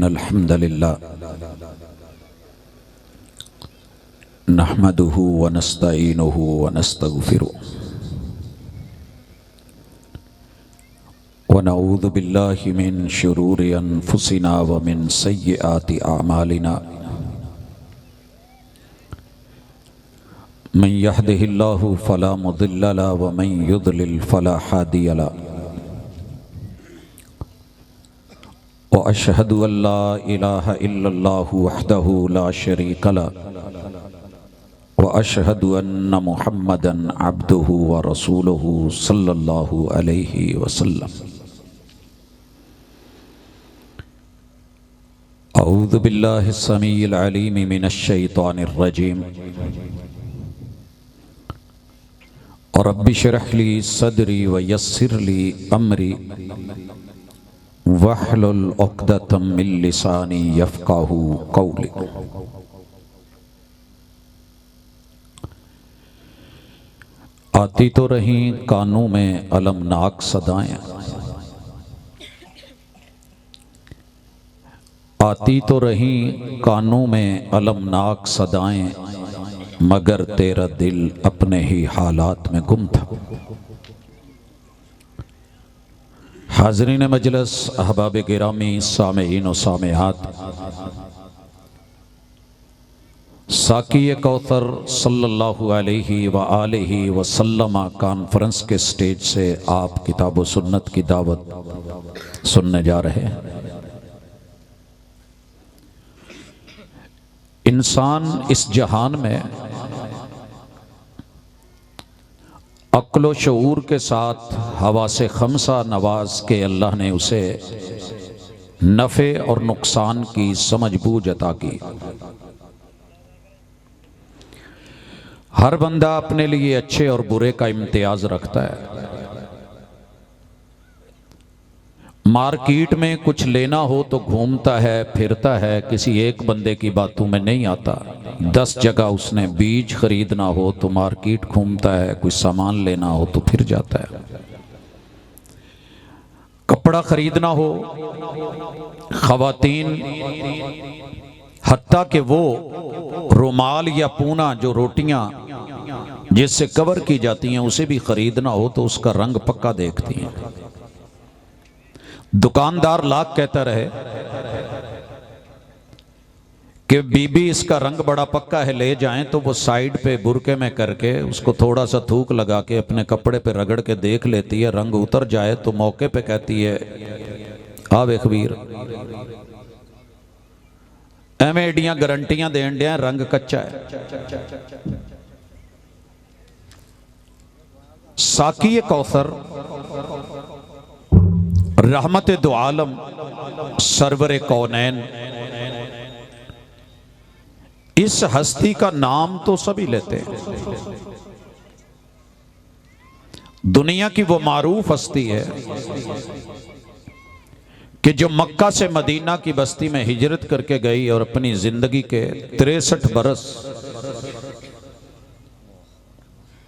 इन्नल हम्दलिल्लाह नहमदुहु व नस्तईनुहु व नस्तगफिरुहु व नऊज़ु बिल्लाहि मिन शुरूरि अनफुसिना व मिन सय्यिआति अमालिना मन यहदिहिल्लाहु फला मुदिल्ल लहु व मन युद्लिल फला हादिय लहु व अशहदु अल्ला इलाहा इल्लल्लाहु वहदहु ला शरीक लहु व अशहदु अन्न मुहम्मदन अब्दुहु व रसूलुहु सल्लल्लाहु अलैहि वसल्लम। अऊज़ु बिल्लाहि समीइल अलीम मिनश शैतानिर रजीम। रब्बि इश्रह ली सदरी व यस्सिर ली अमरी वहलुल उक़दतम मिन लिसानी यफ़क़हू क़ौली। आती तो रही कानों में अलमनाक सदाएं, आती तो रही कानों में अलमनाक सदाएं, मगर तेरा दिल अपने ही हालात में गुम था। हाज़रीन मजलिस, अहबाब गिरामी, सामेईन व सामेआत, साकी कौसर सल्लल्लाहु अलैहि व आलिहि वसल्लम कॉन्फ्रेंस के स्टेज से आप किताब व सुन्नत की दावत सुनने जा रहे हैं। इंसान इस जहान में अक्ल व शऊर के साथ हवा से खमसा नवाज के अल्लाह ने उसे नफ़े और नुकसान की समझ बूझ अता की। हर बंदा अपने लिए अच्छे और बुरे का इम्तियाज रखता है। मार्केट में कुछ लेना हो तो घूमता है, फिरता है, किसी एक बंदे की बातों में नहीं आता। 10 जगह उसने बीज खरीदना हो तो मार्केट घूमता है, कोई सामान लेना हो तो फिर जाता है। कपड़ा खरीदना हो, खवातीन हत्ता कि वो रुमाल या पूना जो रोटियां जिससे कवर की जाती हैं उसे भी खरीदना हो तो उसका रंग पक्का देखती हैं। दुकानदार लाख कहता रहे कि बीबी इसका रंग बड़ा पक्का है ले जाएं, तो वो साइड पे बुरके में करके उसको थोड़ा सा थूक लगा के अपने कपड़े पे रगड़ के देख लेती है। रंग उतर जाए तो मौके पे कहती है आ वे खबीर एवें एडियां गारंटियां देन दिया, रंग कच्चा है। साकी कौसर रहमत दो आलम सरवर कौनैन, इस हस्ती का नाम तो सभी लेते हैं। दुनिया की वो मारूफ हस्ती है कि जो मक्का से मदीना की बस्ती में हिजरत करके गई और अपनी जिंदगी के 63 बरस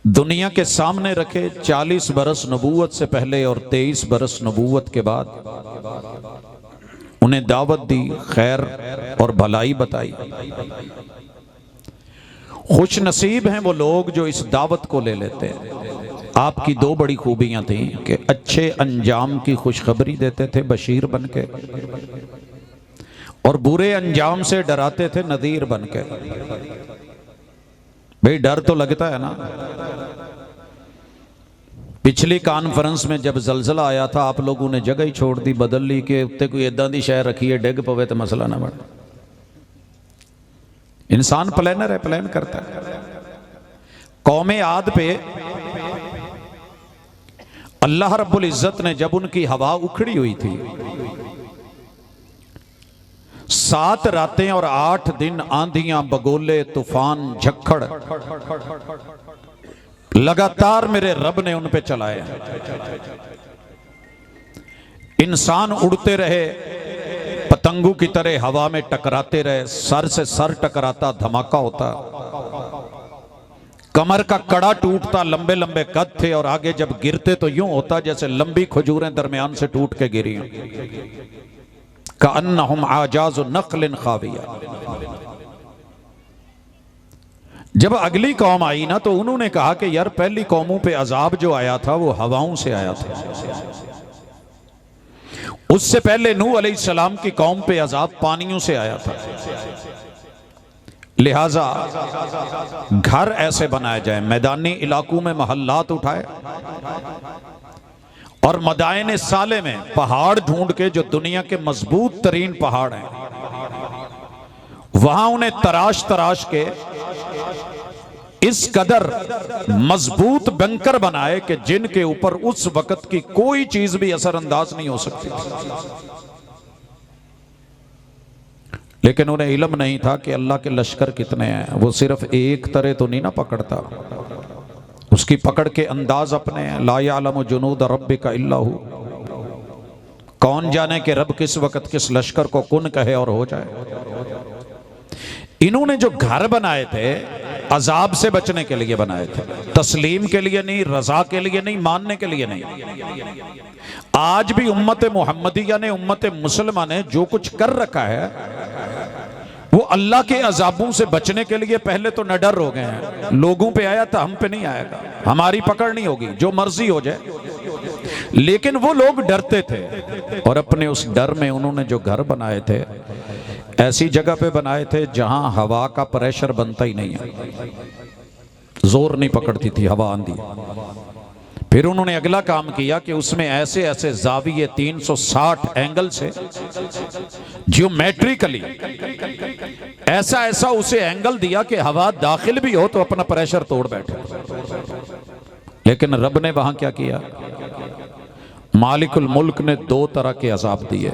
दुनिया के सामने रखे। 40 बरस नबूवत से पहले और 23 बरस नबूवत के बाद उन्हें दावत दी, खैर और भलाई बताई। खुश नसीब हैं वो लोग जो इस दावत को ले लेते हैं। आपकी 2 बड़ी खूबियां थी कि अच्छे अंजाम की खुशखबरी देते थे बशीर बनके, और बुरे अंजाम से डराते थे नज़ीर बनके। भाई डर तो लगता है ना। पिछली कॉन्फ्रेंस में जब जलजला आया था आप लोगों ने जगह ही छोड़ दी, बदल ली कि उत्ते कोई इदां दी शय रखी है डिग पवे तो मसला ना बने। इंसान प्लानर है, प्लान करता है। कौमे आद पे अल्लाह रब्बुल इज्जत ने जब उनकी हवा उखड़ी हुई थी, 7 रातें और 8 दिन आंधियां, बगोले, तूफान, झक्खड़ लगातार मेरे रब ने उन पे चलाए। इंसान उड़ते रहे, पतंगों की तरह हवा में टकराते रहे, सर से सर टकराता, धमाका होता, कमर का कड़ा टूटता, लंबे लंबे कद थे और आगे जब गिरते तो यूं होता जैसे लंबी खजूरें दरमियान से टूट के गिरी। कअन्नहुम आजाज़ु नख़लिन खाविया। जब अगली कौम आई ना, तो उन्होंने कहा कि यार पहली कौमों पे अजाब जो आया था वो हवाओं से आया था, उससे पहले नूह अलैहिस्सलाम की कौम पे अजाब पानियों से आया था। लिहाजा घर ऐसे बनाए जाए, मैदानी इलाकों में महल्लात उठाए और मदायने साले में पहाड़ ढूंढ के, जो दुनिया के मजबूत तरीन पहाड़ हैं, वहां उन्हें तराश तराश के इस कदर मजबूत बंकर बनाए कि जिनके ऊपर उस वक्त की कोई चीज भी असरअंदाज नहीं हो सकती। लेकिन उन्हें इल्म नहीं था कि अल्लाह के लश्कर कितने हैं। वो सिर्फ एक तरह तो नहीं ना पकड़ता, उसकी पकड़ के अंदाज अपने हैं। ला यालमु जुनूद रब्बिका इल्ला हू। कौन जाने कि रब किस वक्त किस लश्कर को कुन कहे और हो जाए। इन्होंने जो घर बनाए थे अजाब से बचने के लिए बनाए थे, तस्लीम के लिए नहीं, रजा के लिए नहीं, मानने के लिए नहीं। आज भी उम्मत मुहम्मदिया ने, उम्मत मुसलमान ने जो कुछ कर रखा है वो अल्लाह के अजाबों से बचने के लिए पहले तो न डर हो गए हैं। लोगों पे आया था, हम पे नहीं आएगा, हमारी पकड़ नहीं होगी, जो मर्जी हो जाए। लेकिन वो लोग डरते थे और अपने उस डर में उन्होंने जो घर बनाए थे ऐसी जगह पे बनाए थे जहां हवा का प्रेशर बनता ही नहीं है, जोर नहीं पकड़ती थी हवा, आंधी। फिर उन्होंने अगला काम किया कि उसमें ऐसे ऐसे जाविये 360 एंगल से जियोमेट्रिकली ऐसा ऐसा उसे एंगल दिया कि हवा दाखिल भी हो तो अपना प्रेशर तोड़ बैठे। लेकिन रब ने वहां क्या किया, मालिकुल मुल्क ने दो तरह के अजाब दिए।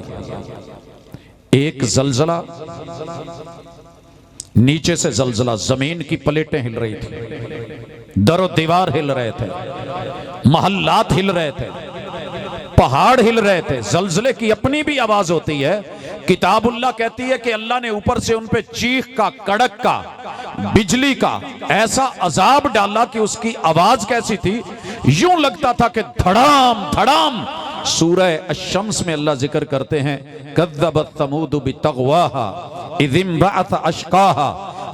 एक जलजला, नीचे से जलजला, जमीन की प्लेटें हिल रही थी, दरो दीवार हिल रहे थे, महल्लात हिल रहे थे, पहाड़ हिल रहे थे। जलजले की अपनी भी आवाज होती है। किताबुल्लाह कहती है कि अल्लाह ने ऊपर से उन पे चीख का, कड़क का, बिजली का ऐसा अजाब डाला कि उसकी आवाज कैसी थी, यूं लगता था कि धड़ाम धड़ाम। सूरह अश-शम्स में अल्लाह जिक्र करते हैं, कज़्ज़बत समूद बितग़वाहा इज़ बअथ अशक़ाहा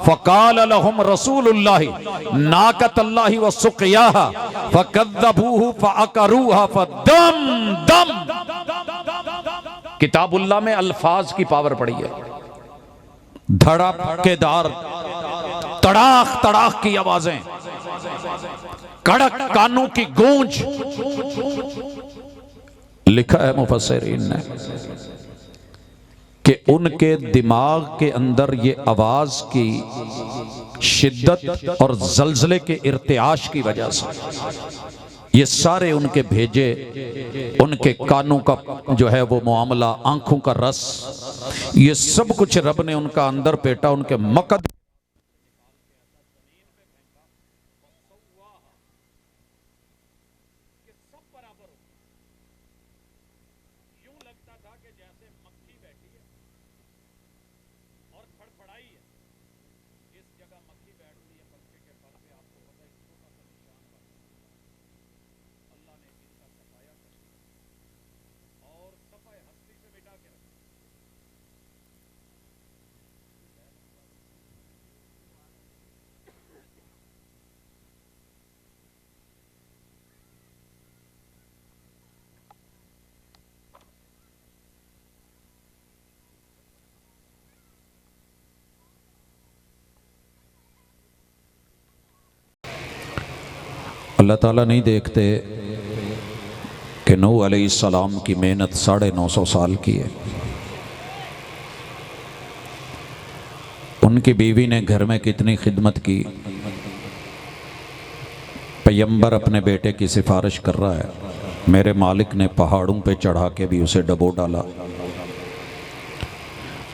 फ़क़ाल लहुम रसूलुल्लाहि नाक़तल्लाहि व सुक़याहा फ़कज़्ज़बूहु फ़अक़रूहा फ़दम दम। किताबुल्लाह में अल्फाज की पावर पड़ी है। धड़केदार, तड़ाक तड़ाक की आवाजें, कड़क कानों की गूंज। लिखा है मुफस्सिरीन ने कि उनके दिमाग के अंदर ये आवाज की शिद्दत और जलजले के इर्तियाश की वजह से ये सारे उनके भेजे, उनके कानों का जो है वो मामला, आंखों का रस, ये सब कुछ रब ने उनका अंदर पेटा, उनके मकद अल्लाह ताला नहीं देखते कि नूह अलैहिस्सलाम की मेहनत 950 साल की है। उनकी बीवी ने घर में कितनी खिदमत की। पैगंबर अपने बेटे की सिफारिश कर रहा है, मेरे मालिक ने पहाड़ों पे चढ़ा के भी उसे डबो डाला।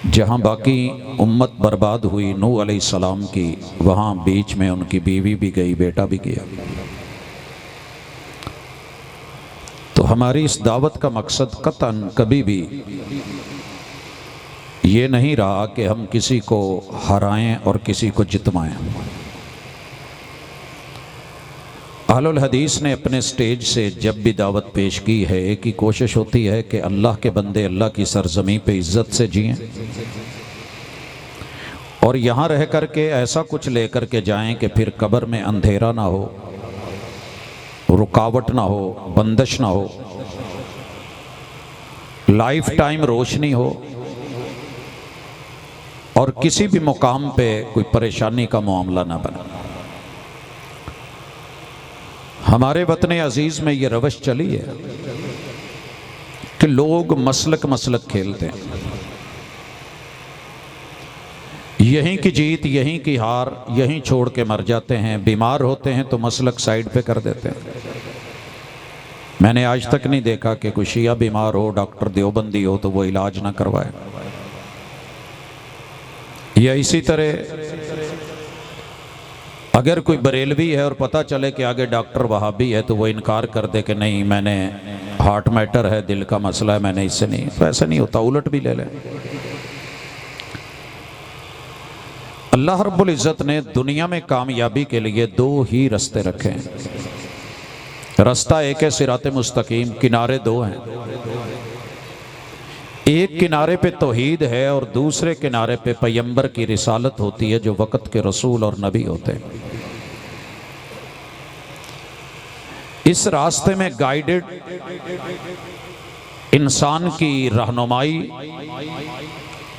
जहाँ बाकी उम्मत बर्बाद हुई नूह अलैहिस्सलाम की, वहाँ बीच में उनकी बीवी भी गई, बेटा भी गया। तो हमारी इस दावत का मकसद कतन कभी भी ये नहीं रहा कि हम किसी को हराएं और किसी को जितवाएं। अहलुल हदीस ने अपने स्टेज से जब भी दावत पेश की है, एक ही कोशिश होती है कि अल्लाह के बंदे अल्लाह की सरजमी पे इज़्ज़त से जिएं और यहाँ रह कर के ऐसा कुछ लेकर के जाएं कि फिर कब्र में अंधेरा ना हो, रुकावट ना हो, बंदिश ना हो, लाइफ टाइम रोशनी हो और किसी भी मुकाम पे कोई परेशानी का मामला ना बने। हमारे वतन अजीज़ में ये रवश चली है कि लोग मसलक मसलक खेलते हैं, यहीं की जीत यहीं की हार यहीं छोड़ के मर जाते हैं। बीमार होते हैं तो मसलक साइड पे कर देते हैं। मैंने आज तक नहीं देखा कि कोई शिया बीमार हो, डॉक्टर देवबंदी हो तो वो इलाज ना करवाए। या इसी तरह अगर कोई बरेलवी है और पता चले कि आगे डॉक्टर वहाबी है तो वो इनकार कर दे कि नहीं, मैंने हार्ट मैटर है, दिल का मसला है, मैंने इससे नहीं। तो ऐसा नहीं होता, उलट भी ले लें। अल्लाह रब्बुल इज़्ज़त ने दुनिया में कामयाबी के लिए दो ही रास्ते रखे हैं। रास्ता एक है सिराते मुस्तकीम, किनारे दो हैं। एक किनारे पे तौहीद है और दूसरे किनारे पे पैगंबर की रिसालत होती है जो वक़्त के रसूल और नबी होते हैं। इस रास्ते में गाइडेड इंसान की रहनुमाई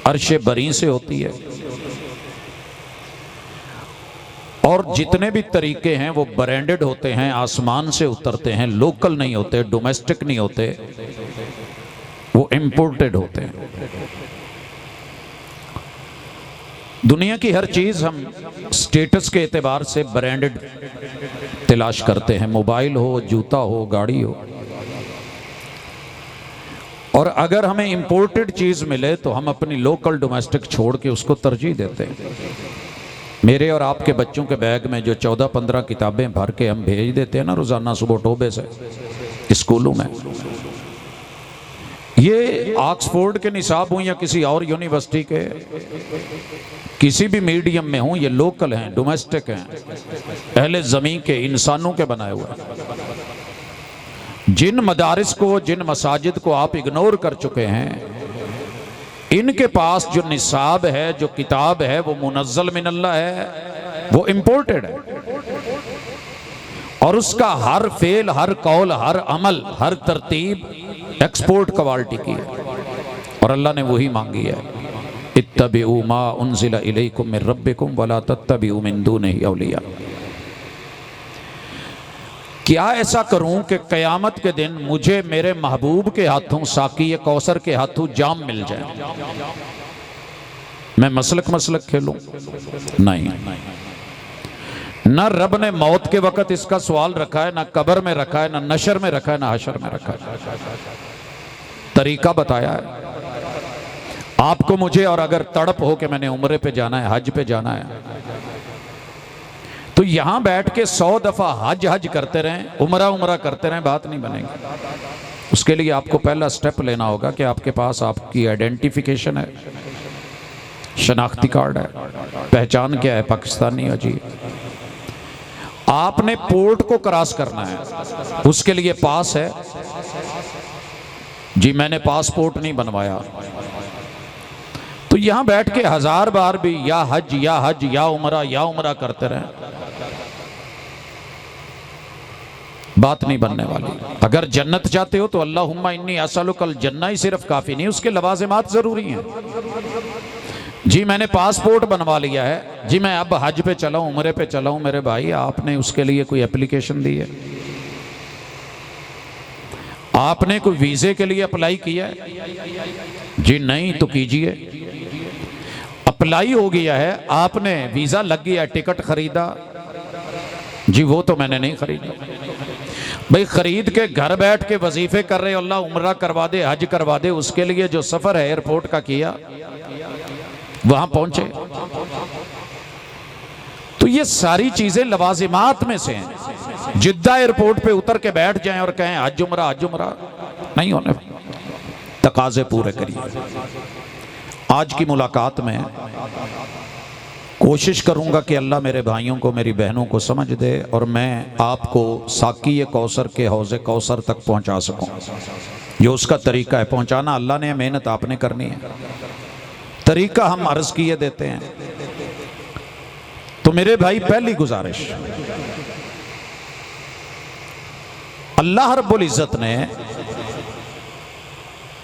अर्शे बरी से होती है और जितने भी तरीके हैं वो ब्रांडेड होते हैं, आसमान से उतरते हैं, लोकल नहीं होते, डोमेस्टिक नहीं होते, वो इंपोर्टेड होते हैं। दुनिया की हर चीज़ हम स्टेटस के एतबार से ब्रांडेड तलाश करते हैं, मोबाइल हो, जूता हो, गाड़ी हो। और अगर हमें इंपोर्टेड चीज़ मिले तो हम अपनी लोकल डोमेस्टिक छोड़ के उसको तरजीह देते हैं। मेरे और आपके बच्चों के बैग में जो 14-15 किताबें भर के हम भेज देते हैं ना रोज़ाना सुबह टोबे से स्कूलों में, ये ऑक्सफोर्ड के निसाब हों या किसी और यूनिवर्सिटी के, किसी भी मीडियम में हों, ये लोकल हैं, डोमेस्टिक हैं, अहले ज़मीन के इंसानों के बनाए हुए हैं। जिन मदारिस को, जिन मसाजिद को आप इग्नोर कर चुके हैं, इनके पास जो निसाब है, जो किताब है, वो मुनज़्ज़ल मिनल्लाह है, वो इंपोर्टेड है और उसका हर फेल, हर कौल, हर अमल, हर तरतीब एक्सपोर्ट क्वालिटी की है और अल्लाह ने वही मांगी है। इत्तबिउ मा उन्ज़िला इलैकुम मिन रब्बिकुम वला तत्तबिउ मिन दूनिही औलिया। क्या ऐसा करूं कि क़यामत के दिन मुझे मेरे महबूब के हाथों, साकी कौसर के हाथों जाम मिल जाए, मैं मसलक मसलक खेलूं? नहीं, न रब ने मौत के वक़्त इसका सवाल रखा है, ना कब्र में रखा है, ना नशर में रखा है, ना हशर में रखा है। तरीका बताया है आपको, मुझे। और अगर तड़प हो कि मैंने उम्रे पे जाना है, हज पे जाना है, तो यहां बैठ के 100 दफा हज हज करते रहें, उमरा उमरा करते रहें, बात नहीं बनेगी। उसके लिए आपको पहला स्टेप लेना होगा कि आपके पास आपकी आइडेंटिफिकेशन है, शनाख्ती कार्ड है, पहचान क्या है, पाकिस्तानी हो जी। आपने पोर्ट को क्रॉस करना है, उसके लिए पास है जी। मैंने पासपोर्ट नहीं बनवाया, तो यहां बैठ के 1000 बार भी या हज या हज या उमरा करते रहें, बात नहीं बनने वाली। अगर जन्नत चाहते हो तो अल्लाहुम्मा इन्नी असअलुकल जन्नह ही सिर्फ काफी नहीं, उसके लवाज़िमात जरूरी हैं जी। मैंने पासपोर्ट बनवा लिया है जी, मैं अब हज पे चला हूं, उम्रे पे चला हूं। मेरे भाई, आपने उसके लिए कोई एप्लीकेशन दी है? आपने कोई वीज़े के लिए अप्लाई किया है जी? नहीं, तो कीजिए। अप्लाई हो गया है, आपने वीज़ा लग गया, टिकट खरीदा जी, वो तो मैंने नहीं खरीदा भाई। खरीद के घर बैठ के वजीफे कर रहे, अल्लाह उम्रा करवा दे, हज करवा दे, उसके लिए जो सफ़र है एयरपोर्ट का किया, वहां पहुंचे। तो ये सारी चीजें लवाजिमात में से हैं। जिद्दा एयरपोर्ट पे उतर के बैठ जाएं और कहें हज उमरा नहीं होने, तकाजे पूरे करिए। आज की मुलाकात में कोशिश करूंगा कि अल्लाह मेरे भाइयों को, मेरी बहनों को समझ दे और मैं आपको साकी कौसर के हौज़े कौसर तक पहुंचा सकूं। जो उसका तरीका है पहुंचाना अल्लाह ने, मेहनत आपने करनी है। तरीका हम अर्ज किए देते हैं। तो मेरे भाई, पहली गुजारिश, अल्लाह रब्बुल इज़्ज़त ने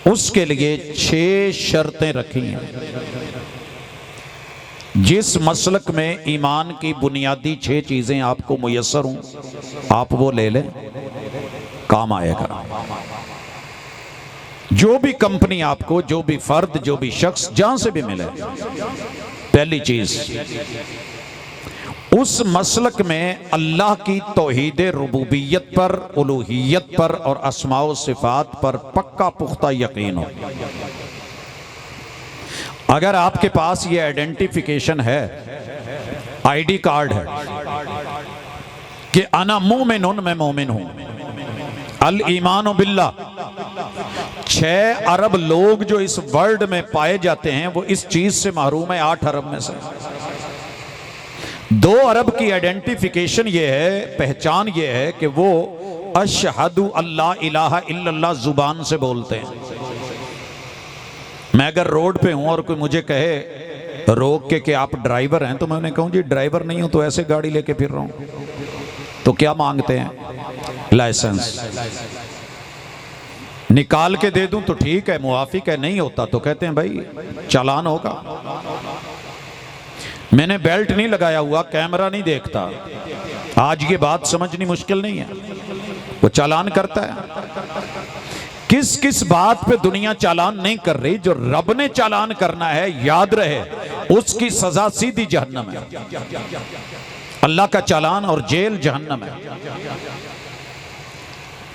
उसके लिए 6 शर्तें रखी हैं। जिस मसलक में ईमान की बुनियादी 6 चीजें आपको मुयस्सर हों, आप वो ले लें, काम आएगा। जो भी कंपनी आपको, जो भी फर्द, जो भी शख्स जहां से भी मिले, पहली चीज, उस मसलक में अल्लाह की तौहीद रुबूबियत पर, उलूहियत पर और अस्माओ सिफात पर पक्का पुख्ता यकीन हो। अगर आपके पास ये आइडेंटिफिकेशन है, आईडी कार्ड है कि अना मोमिनुन, मैं मोमिन हूं, अल ईमान बिल्लाह, 6 अरब लोग जो इस वर्ल्ड में पाए जाते हैं वो इस चीज से महरूम है, 8 अरब में से। 2 अरब की आइडेंटिफिकेशन ये है, पहचान ये है कि वो अशहदु अल्ला इलाहा इल्लल्लाह जुबान से बोलते हैं। मैं अगर रोड पे हूं और कोई मुझे कहे रोक के कि आप ड्राइवर हैं, तो मैं उन्हें कहूं जी ड्राइवर नहीं हूं, तो ऐसे गाड़ी लेके फिर रहा हूं। तो क्या मांगते हैं? लाइसेंस। निकाल के दे दूं तो ठीक है, मुआफिक है, नहीं होता तो कहते हैं भाई चालान होगा। मैंने बेल्ट नहीं लगाया हुआ, कैमरा नहीं देखता, आज ये बात समझनी मुश्किल नहीं है, वो चालान करता है। किस किस बात पे दुनिया चालान नहीं कर रही? जो रब ने चालान करना है, याद रहे, उसकी सजा सीधी जहन्नम है। अल्लाह का चालान और जेल जहन्नम है।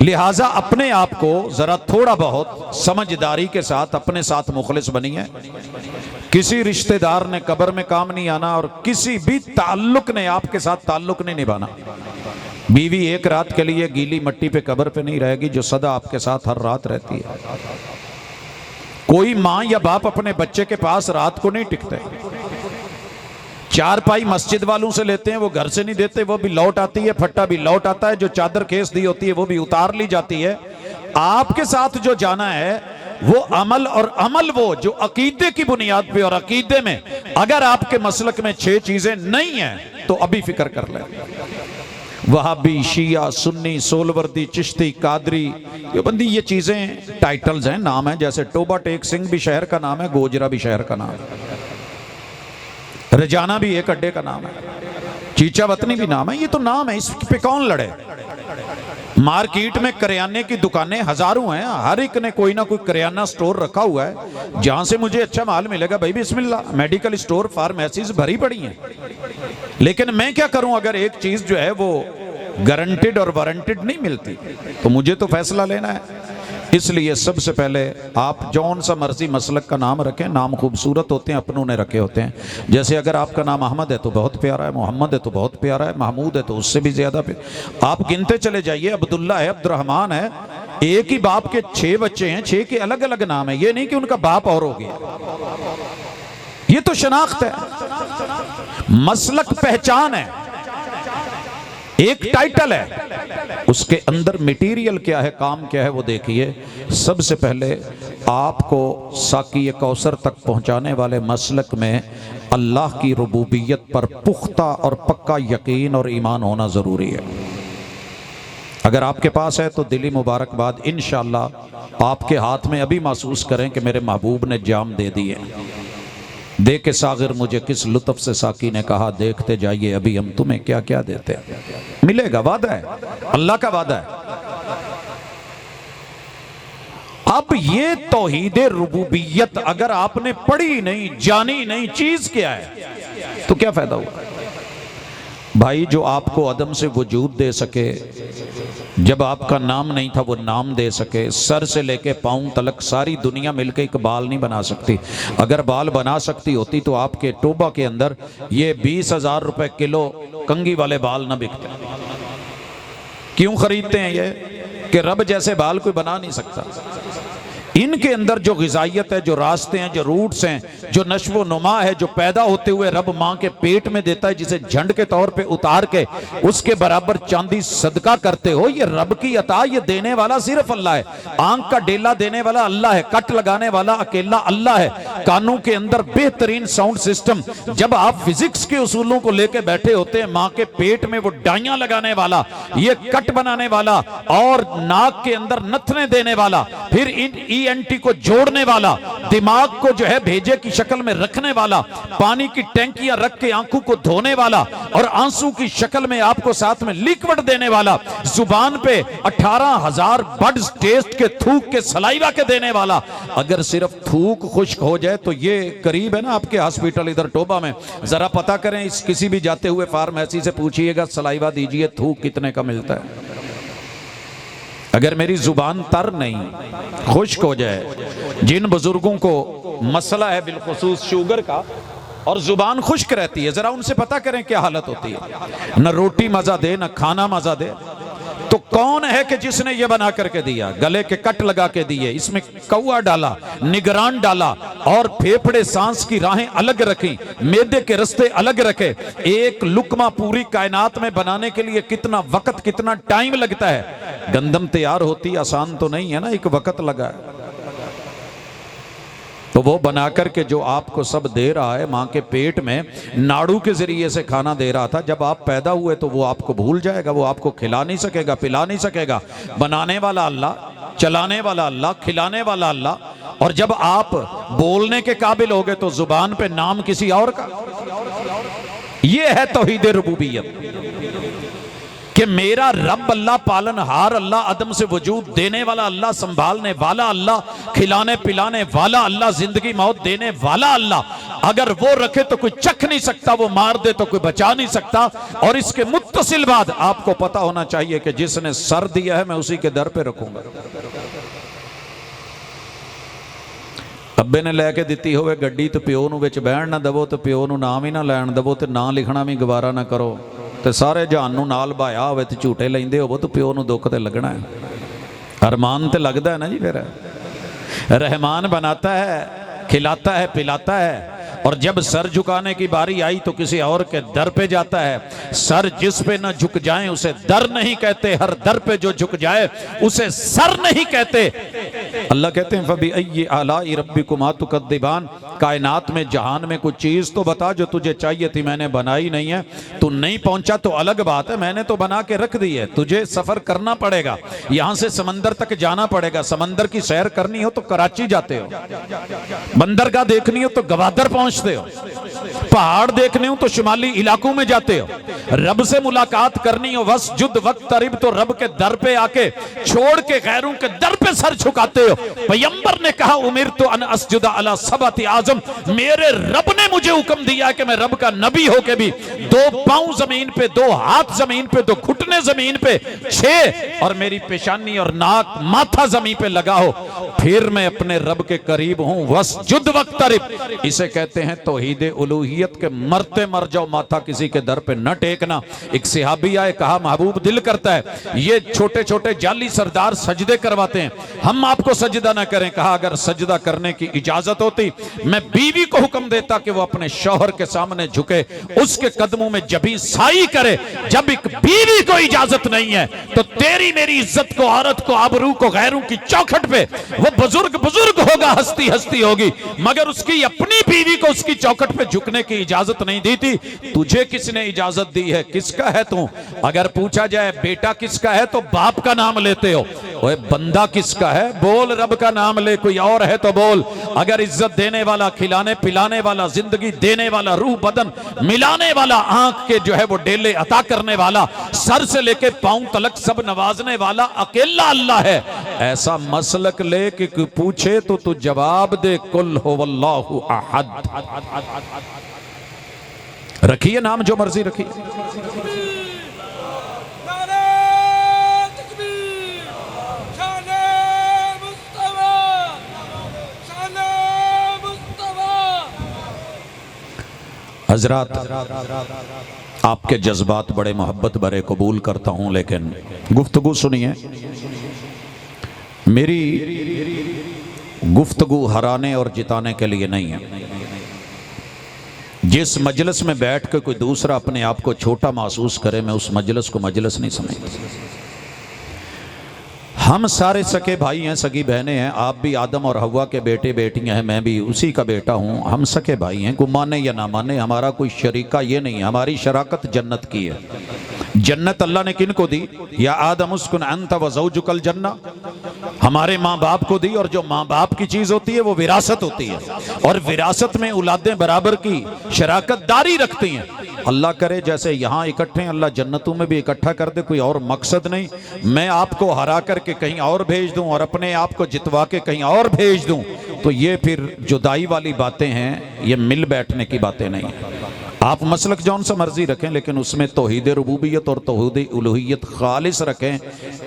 लिहाजा अपने आप को जरा थोड़ा बहुत समझदारी के साथ अपने साथ मुखलिस बनिए। किसी रिश्तेदार ने कब्र में काम नहीं आना और किसी भी ताल्लुक ने आपके साथ ताल्लुक नहीं निभाना। बीवी एक रात के लिए गीली मट्टी पे कब्र पे नहीं रहेगी जो सदा आपके साथ हर रात रहती है। कोई माँ या बाप अपने बच्चे के पास रात को नहीं टिकते। 4 पाई मस्जिद वालों से लेते हैं, वो घर से नहीं देते, वो भी लौट आती है, फट्टा भी लौट आता है, जो चादर खेस दी होती है वो भी उतार ली जाती है। आपके साथ जो जाना है वो अमल, और अमल वो जो अकीदे की बुनियाद पे, और अकीदे में अगर आपके मसलक में 6 चीजें नहीं हैं तो अभी फिक्र कर ले। वहाबी, शिया, सुन्नी, सोलवर्दी, चिश्ती, कादरी, ये बंदी, ये चीजें टाइटल्स हैं, नाम है। जैसे टोबा टेक सिंह भी शहर का नाम है, गोजरा भी शहर का नाम है, रजाना भी एक अड्डे का नाम है, चीचा वतनी भी नाम है। ये तो नाम है, इस पे कौन लड़े? मार्केट में करियाने की दुकानें हजारों हैं, हर एक ने कोई ना कोई करियाना स्टोर रखा हुआ है जहां से मुझे अच्छा माल मिलेगा, भाई बिस्मिल्लाह। मेडिकल स्टोर, फार्मेसीज भरी पड़ी हैं। लेकिन मैं क्या करूं अगर एक चीज जो है वो गारंटेड और वारंटेड नहीं मिलती? तो मुझे तो फैसला लेना है। इसलिए सबसे पहले आप जौन सा मर्जी मसलक का नाम रखें, नाम खूबसूरत होते हैं, अपनों ने रखे होते हैं। जैसे अगर आपका नाम अहमद है तो बहुत प्यारा है, मोहम्मद है तो बहुत प्यारा है, महमूद है तो उससे भी ज्यादा आप गिनते चले जाइए। अब्दुल्ला है, अब्दुर्रहमान है, एक ही बाप के 6 बच्चे हैं, 6 के अलग अलग नाम है। ये नहीं कि उनका बाप और हो गया, ये तो शनाख्त है, मसलक पहचान है, एक टाइटल है। उसके अंदर मटेरियल क्या है, काम क्या है, वो देखिए। सबसे पहले आपको साकी कौसर तक पहुंचाने वाले मसलक में अल्लाह की रुबूबियत पर पुख्ता और पक्का यकीन और ईमान होना ज़रूरी है। अगर आपके पास है तो दिली मुबारकबाद। इंशाअल्लाह आपके हाथ में अभी महसूस करें कि मेरे महबूब ने जाम दे दिए। दे के सागिर मुझे किस लुत्फ से साकी ने कहा, देखते जाइए अभी हम तुम्हें क्या क्या देते हैं। मिलेगा, वादा है, अल्लाह का वादा है। अब ये तौहीद रुबूबियत अगर आपने पढ़ी नहीं, जानी नहीं, चीज क्या है, तो क्या फायदा हुआ? भाई जो आपको अदम से वजूद दे सके, जब आपका नाम नहीं था वो नाम दे सके, सर से लेके पाँव तलक सारी दुनिया मिलकर एक बाल नहीं बना सकती। अगर बाल बना सकती होती तो आपके टोबा के अंदर ये 20,000 रुपए किलो कंगी वाले बाल ना बिकते। क्यों खरीदते हैं ये? कि रब जैसे बाल कोई बना नहीं सकता। इनके अंदर जो ग़िज़ाइयत है, जो रास्ते हैं, जो रूट्स हैं, जो नश्व नुमा है, जो पैदा होते हुए रब माँ के पेट में देता है, जिसे झंड के तौर पे उतार के उसके बराबर चांदी सदका करते हो, ये रब की अता, ये देने वाला सिर्फ अल्लाह है। आंख का डेला देने वाला अल्लाह है, कट लगाने वाला अकेला अल्लाह है। कानों के अंदर बेहतरीन साउंड सिस्टम, जब आप फिजिक्स के उसूलों को लेके बैठे होते हैं, माँ के पेट में वो डाइयां लगाने वाला, ये कट बनाने वाला और नाक के अंदर नथने देने वाला, फिर इन ENT को जोड़ने वाला, दिमाग को जो है भेजे की शक्ल में रखने वाला, पानी की टैंकियां रख के आंखों को धोने वाला और आंसू की शक्ल में आपको साथ में लिक्विड देने वाला, जुबान पे 18,000 बड्स टेस्ट के थूक के सलाइवा के देने वाला, अगर सिर्फ थूक खुश्क हो जाए तो ये करीब है ना आपके हॉस्पिटल इधर टोबा में, जरा पता करें, इस किसी भी जाते हुए फार्मेसी से पूछिएगा सलाइवा दीजिए थूक कितने का मिलता है। अगर मेरी जुबान तर नहीं खुश्क हो जाए, जिन बुजुर्गों को मसला है बिलखुसूस शुगर का और जुबान खुश्क रहती है, जरा उनसे पता करें क्या हालत होती है। न रोटी मजा दे, न खाना मजा दे, तो कौन है कि जिसने ये बना करके दिया, गले के कट लगा के दिए, इसमें कौआ डाला, निगरान डाला और फेफड़े सांस की राहें अलग रखी, मैदे के रास्ते अलग रखे। एक लुकमा पूरी कायनात में बनाने के लिए कितना वक्त, कितना टाइम लगता है। गंदम तैयार होती आसान तो नहीं है ना, एक वक्त लगा है। तो वो बनाकर के जो आपको सब दे रहा है, माँ के पेट में नाड़ू के जरिए से खाना दे रहा था, जब आप पैदा हुए तो वो आपको भूल जाएगा, वो आपको खिला नहीं सकेगा, पिला नहीं सकेगा। बनाने वाला अल्लाह, चलाने वाला अल्लाह, खिलाने वाला अल्लाह। और जब आप बोलने के काबिल हो गए तो जुबान पे नाम किसी और का। ये है तौहीद रुबूबियत कि मेरा रब अल्लाह, पालनहार अल्लाह, अदम से वजूद देने वाला अल्लाह, संभालने वाला अल्लाह, खिलाने पिलाने वाला अल्लाह, जिंदगी मौत देने वाला अल्लाह, अगर वो रखे तो कोई चख नहीं सकता, वो मार दे तो कोई बचा नहीं सकता। और इसके मुत्तसिल बाद आपको पता होना चाहिए कि जिसने सर दिया है मैं उसी के दर पे रखूंगा। अब्बे ने लैके दिती होवे गड्डी तो प्यो नूं विच बहण ना दवो, तो प्यो नूं नाम ही ना लैण दवो, तो ना लिखना भी गवारा ना करो, तो सारे जहान नूं नाल भाया होवे ते झूठे लैंदे होवो, तो प्यो नूं दुख ते लगना है। अरमान ते लगदा है ना जी। फिर रहमान बनाता है, खिलाता है, पिलाता है, और जब सर झुकाने की बारी आई तो किसी और के दर पे जाता है। सर जिस पे न झुक जाए उसे दर नहीं कहते, हर दर पे जो झुक जाए उसे सर नहीं कहते। अल्लाह कहते हैं फबी अय्यि आलाई रब्बिकुमा तुकद्दिबान, कायनात में जहान में कुछ चीज तो बता जो तुझे चाहिए थी, मैंने बनाई नहीं है। तू नहीं पहुंचा तो अलग बात है, मैंने तो बना के रख दी है। तुझे सफर करना पड़ेगा, यहां से समंदर तक जाना पड़ेगा। समंदर की सैर करनी हो तो कराची जाते हो, बंदरगाह देखनी हो तो गवादर पहुंचते हो, पहाड़ देखने हो तो शुमाली इलाकों में जाते हो। रब से मुलाकात करनी हो वस्जुद वक्तरिब, तो रब के दर पे आके छोड़ के गैरों के दर पे सर झुकाते हो। पैगंबर ने कहा उमिरतु अन अस्जुदा अला सबअति आज़म, मेरे रब ने मुझे हुक्म दिया कि मैं रब का नबी होके भी 2 पांव जमीन पे, 2 हाथ जमीन पे, 2 घुटने जमीन पे, 6 और मेरी पेशानी और नाक माथा जमीन पे लगा हो, फिर मैं अपने रब के करीब हूं। वस्जुद वक्तरिब, इसे कहते हैं तौहीद उलूहियत के मरते मर जाओ, माथा किसी के दर पे न टेकना। एक सहाबी आए, कहा महबूब दिल करता है ये छोटे छोटे जाली सरदार सजदे करवाते हैं, हम आपको सजदा ना करें। कहा अगर सजदा करने की इजाजत होती मैं बीवी को हुक्म देता कि वो अपने शौहर के सामने झुके, उसके कदमों में जबी साई करे। जब एक बीवी को इजाजत नहीं है तो तेरी मेरी इज्जत को, औरत को, आबरू को गैरों की चौखट पे, वो बुजुर्ग बुजुर्ग होगा, हस्ती हस्ती होगी, मगर उसकी अपनी बीवी को उसकी चौखट पे झुकने की इजाजत नहीं दी थी। तुझे किसने इजाजत दी है? किसका है तू? अगर पूछा जाए बेटा किसका है तो बाप का नाम लेते हो। ओए बंदा किसका है? बोल रब का नाम ले, कोई और है तो बोल। अगर इज्जत देने वाला, खिलाने पिलाने वाला, जिंदगी देने वाला, रूह बदन मिलाने वाला, आंख के जो है वो डेले अता करने वाला, सर से लेके पांव तलक सब नवाजने वाला अकेला अल्लाह है, ऐसा मसलक ले कि पूछे तो तू जवाब दे कुल हुवल्लाहु अहद। रखिए नाम जो मर्जी रखिए। हजरात, आपके जज्बात बड़े मोहब्बत भरे कबूल करता हूं, लेकिन गुफ्तगू सुनिए। मेरी गुफ्तगू हराने और जिताने के लिए नहीं है। जिस मजलिस में बैठ कर कोई दूसरा अपने आप को छोटा महसूस करे, मैं उस मजलिस को मजलिस नहीं समझता। हम सारे सके भाई हैं, सगी बहनें हैं। आप भी आदम और हवा के बेटे बेटियां हैं, मैं भी उसी का बेटा हूं। हम सके भाई हैं, को माने या ना माने, हमारा कोई शरीका ये नहीं है। हमारी शराकत जन्नत की है। जन्नत अल्लाह ने किन को दी? या आदम उस्कुन अंत व ज़ौजुकल जन्ना, हमारे माँ बाप को दी। और जो माँ बाप की चीज होती है वो विरासत होती है, और विरासत में औलादें बराबर की शराकत दारी रखती हैं। अल्लाह करे जैसे यहाँ इकट्ठे हैं, अल्लाह जन्नतों में भी इकट्ठा कर दे। कोई और मकसद नहीं। मैं आपको हरा करके कहीं और भेज दूं और अपने आप को जितवा के कहीं और भेज दूं, तो ये फिर जुदाई वाली बातें हैं, ये मिल बैठने की बातें नहीं है। आप मसलक जौन सा मर्जी रखें, लेकिन उसमें तौहीद रुबूबियत और तौहीद उलूहियत खालिस रखें।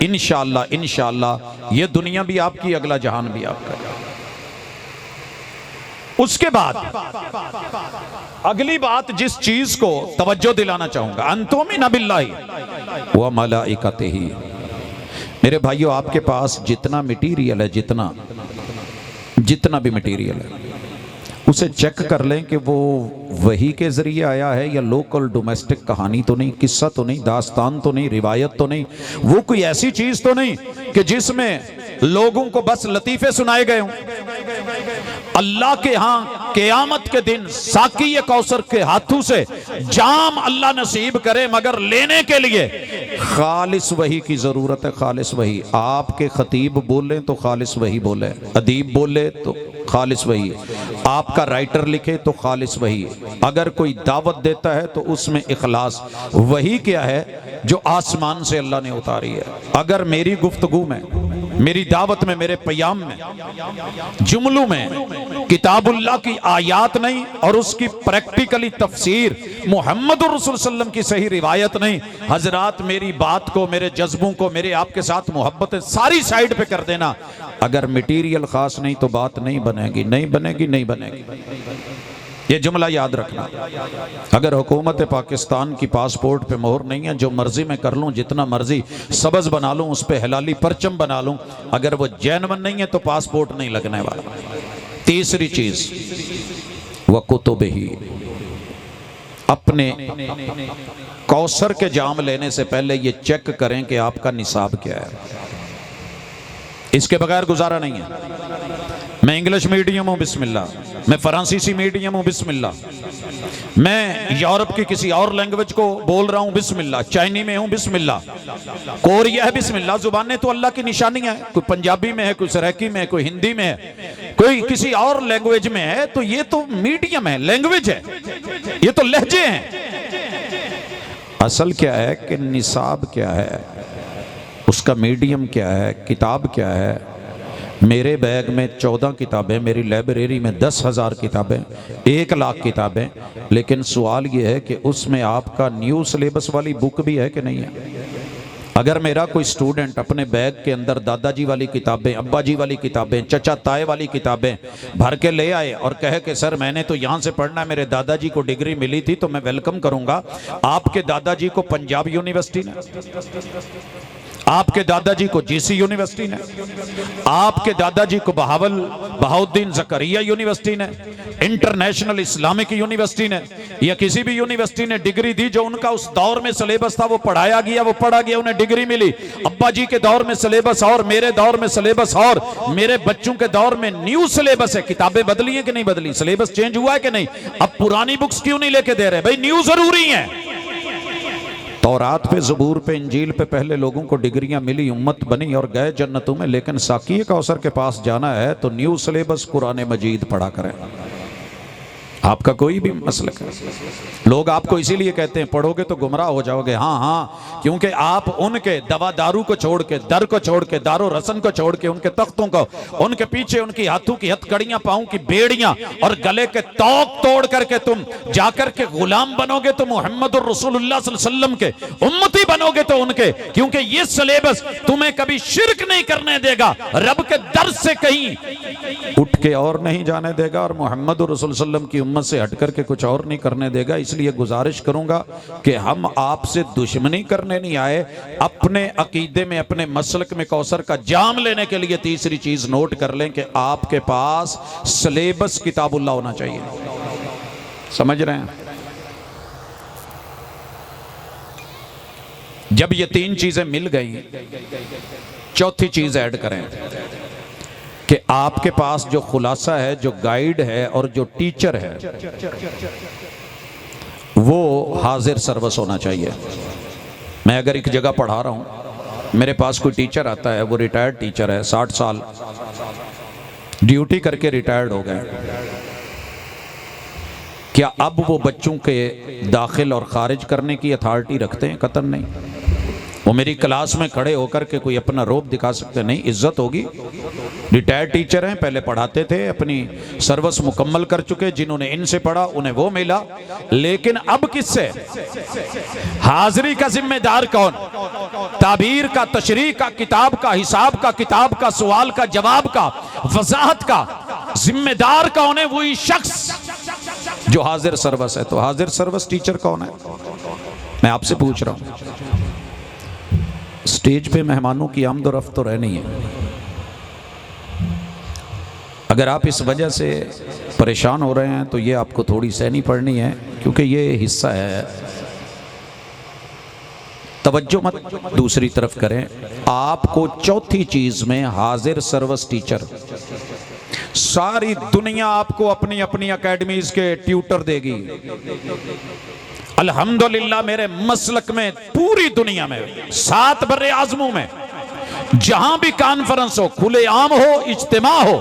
इंशाअल्लाह ये दुनिया भी आपकी, अगला जहान भी आपका। उसके बाद अगली बात, जिस चीज को तवज्जो दिलाना चाहूंगा, अंतुमिन बिल्लाहि व मलाइकतिही। मेरे भाइयों, आपके पास जितना मटीरियल है, जितना भी मटीरियल है, उसे चेक कर लें कि वो वही के जरिए आया है या लोकल डोमेस्टिक कहानी तो नहीं, किस्सा तो नहीं, दास्तान तो नहीं, रिवायत तो नहीं, वो कोई ऐसी चीज तो नहीं कि जिसमें लोगों को बस लतीफे सुनाए गए हों। अल्लाह के यहां क़यामत के दिन साकी कौसर के हाथों से जाम अल्लाह नसीब करे, मगर लेने के लिए खालिस वही की जरूरत है। खालिस वही। आपके खतीब बोले तो खालिस वही बोले, अदीब बोले तो खालिस वही, आपका राइटर लिखे तो खालिस वही। अगर कोई दावत देता है तो उसमें इखलास। वही क्या है? जो आसमान से अल्लाह ने उतारी है। अगर मेरी गुफ्तगू में, मेरी दावत में, मेरे पयाम में, जुमलों में किताबुल्लाह की आयात नहीं और उसकी प्रैक्टिकली तफसीर मुहम्मदुर रसूल सल्लम की सही रिवायत नहीं, हजरात मेरी बात को, मेरे जज्बों को, मेरे आपके साथ मोहब्बत सारी साइड पे कर देना। अगर मटीरियल खास नहीं तो बात नहीं बनेगी, नहीं बनेगी, नहीं बनेगी। ये जुमला याद रखना। अगर हुकूमत पाकिस्तान की पासपोर्ट पे मोहर नहीं है, जो मर्जी मैं कर लूँ, जितना मर्जी सब्ज़ बना लूँ, उस पर हिलाली परचम बना लूँ, अगर वो जैनवन नहीं है तो पासपोर्ट नहीं लगने वाला। तीसरी चीज, वह कुतुबिही। अपने कौसर के जाम लेने से पहले ये चेक करें कि आपका निसाब क्या है। इसके बगैर गुजारा नहीं है। मैं इंग्लिश मीडियम हूं, बिस्मिल्लाह। मैं फ्रांसीसी मीडियम हूं, बिस्मिल्लाह। मैं यूरोप की किसी और लैंग्वेज को बोल रहा हूं, बिस्मिल्लाह। चाइनी में हूं, बिस्मिल्लाह। कोरिया है, बिस्मिल्लाह। जुबानें तो अल्लाह की निशानियां हैं। कोई पंजाबी में है, कोई सराइकी में है, कोई हिंदी में है, कोई किसी और लैंग्वेज में है। तो ये तो मीडियम है, लैंग्वेज है, ये तो लहजे हैं। असल क्या है कि निसाब क्या है, उसका मीडियम क्या है, किताब क्या है। मेरे बैग में 14 किताबें, मेरी लाइब्रेरी में 10,000 किताबें, 1 लाख किताबें, लेकिन सवाल ये है कि उसमें आपका न्यू सिलेबस वाली बुक भी है कि नहीं है। अगर मेरा कोई स्टूडेंट अपने बैग के अंदर दादाजी वाली किताबें, अब्बा जी वाली किताबें, चचा ताए वाली किताबें भर के ले आए और कहे कि सर मैंने तो यहाँ से पढ़ना है, मेरे दादाजी को डिग्री मिली थी, तो मैं वेलकम करूँगा। आपके दादाजी को पंजाब यूनिवर्सिटी ने, आपके दादाजी को जीसी यूनिवर्सिटी ने, आपके दादाजी को बहाउद्दीन जकरिया यूनिवर्सिटी ने, इंटरनेशनल इस्लामिक यूनिवर्सिटी ने, या किसी भी यूनिवर्सिटी ने डिग्री दी। जो उनका उस दौर में सिलेबस था वो पढ़ाया गया, वो पढ़ा गया, उन्हें डिग्री मिली। अब्बा जी के दौर में सिलेबस और, मेरे दौर में सिलेबस और, मेरे बच्चों के दौर में न्यू सिलेबस है। किताबें बदली है कि नहीं बदली, सिलेबस चेंज हुआ है कि नहीं। अब पुरानी बुक्स क्यों नहीं लेके दे रहे भाई, न्यू जरूरी है। तौरात पे, ज़बूर पे, इंजील पे पहले लोगों को डिग्रियां मिली, उम्मत बनी और गए जन्नतों में। लेकिन साकी कौसर के पास जाना है तो न्यू सिलेबस कुरान मजीद पढ़ा करें। आपका कोई भी मसलक है, लोग आपको इसीलिए कहते हैं पढ़ोगे तो गुमराह हो जाओगे। हाँ हाँ, क्योंकि आप उनके दवा दारू को छोड़ के, दर को छोड़ के, दारो रसन को छोड़ के, उनके तख्तों को, उनके पीछे उनकी हाथों की हथकड़ियां, पाँव की बेड़ियां और गले के तौक तोड़ करके तुम जाकर के गुलाम बनोगे तो मुहम्मद रसूलुल्लाह सल्लल्लाहु अलैहि वसल्लम के उम्मती बनोगे तो उनके। क्योंकि ये सिलेबस तुम्हें कभी शिरक नहीं करने देगा, रब के दर से कहीं उठ के और नहीं जाने देगा, और मुहम्मद रसूल सल्लल्लाहु अलैहि वसल्लम की सुन्नत से हट करके कुछ और नहीं करने देगा। इसलिए गुजारिश करूंगा कि हम आपसे दुश्मनी करने नहीं आए, अपने अकीदे में, अपने मसलक में कौसर का जाम लेने के लिए तीसरी चीज नोट कर लें कि आपके पास सिलेबस किताबुल्लाह होना चाहिए। समझ रहे हैं? जब ये तीन चीजें मिल गई, चौथी चीज ऐड करें कि आपके पास जो खुलासा है, जो गाइड है और जो टीचर है, वो हाजिर सर्वस होना चाहिए। मैं अगर एक जगह पढ़ा रहा हूं, मेरे पास कोई टीचर आता है, वो रिटायर्ड टीचर है, 60 साल ड्यूटी करके रिटायर्ड हो गए, क्या अब वो बच्चों के दाखिल और खारिज करने की अथॉरिटी रखते हैं? कतई नहीं। वो मेरी क्लास में खड़े होकर के कोई अपना रोब दिखा सकते नहीं, इज्जत होगी। रिटायर्ड टीचर हैं, पहले पढ़ाते थे, अपनी सर्विस मुकम्मल कर चुके, जिन्होंने इनसे पढ़ा उन्हें वो मिला। लेकिन अब किससे? हाजिरी का जिम्मेदार कौन? ताबीर का, तशरीह का, किताब का, हिसाब का, किताब का, सवाल का, जवाब का, वजाहत का जिम्मेदार कौन है? वही शख्स जो हाजिर सर्वस है। तो हाजिर सर्वस टीचर कौन है? मैं आपसे पूछ रहा हूं। स्टेज पे मेहमानों की आमदोरफ्त तो रहनी है। अगर आप इस वजह से परेशान हो रहे हैं तो ये आपको थोड़ी सहनी पड़नी है, क्योंकि ये हिस्सा है। तवज्जो मत दूसरी तरफ करें। आपको चौथी चीज में हाजिर सर्वस टीचर, सारी दुनिया आपको अपनी अपनी एकेडमीज के ट्यूटर देगी। अल्हम्दुलिल्लाह मेरे मसलक में पूरी दुनिया में 7 बर्रे आज़मों में जहां भी कॉन्फ्रेंस हो, खुले आम हो, इज्तिमा हो,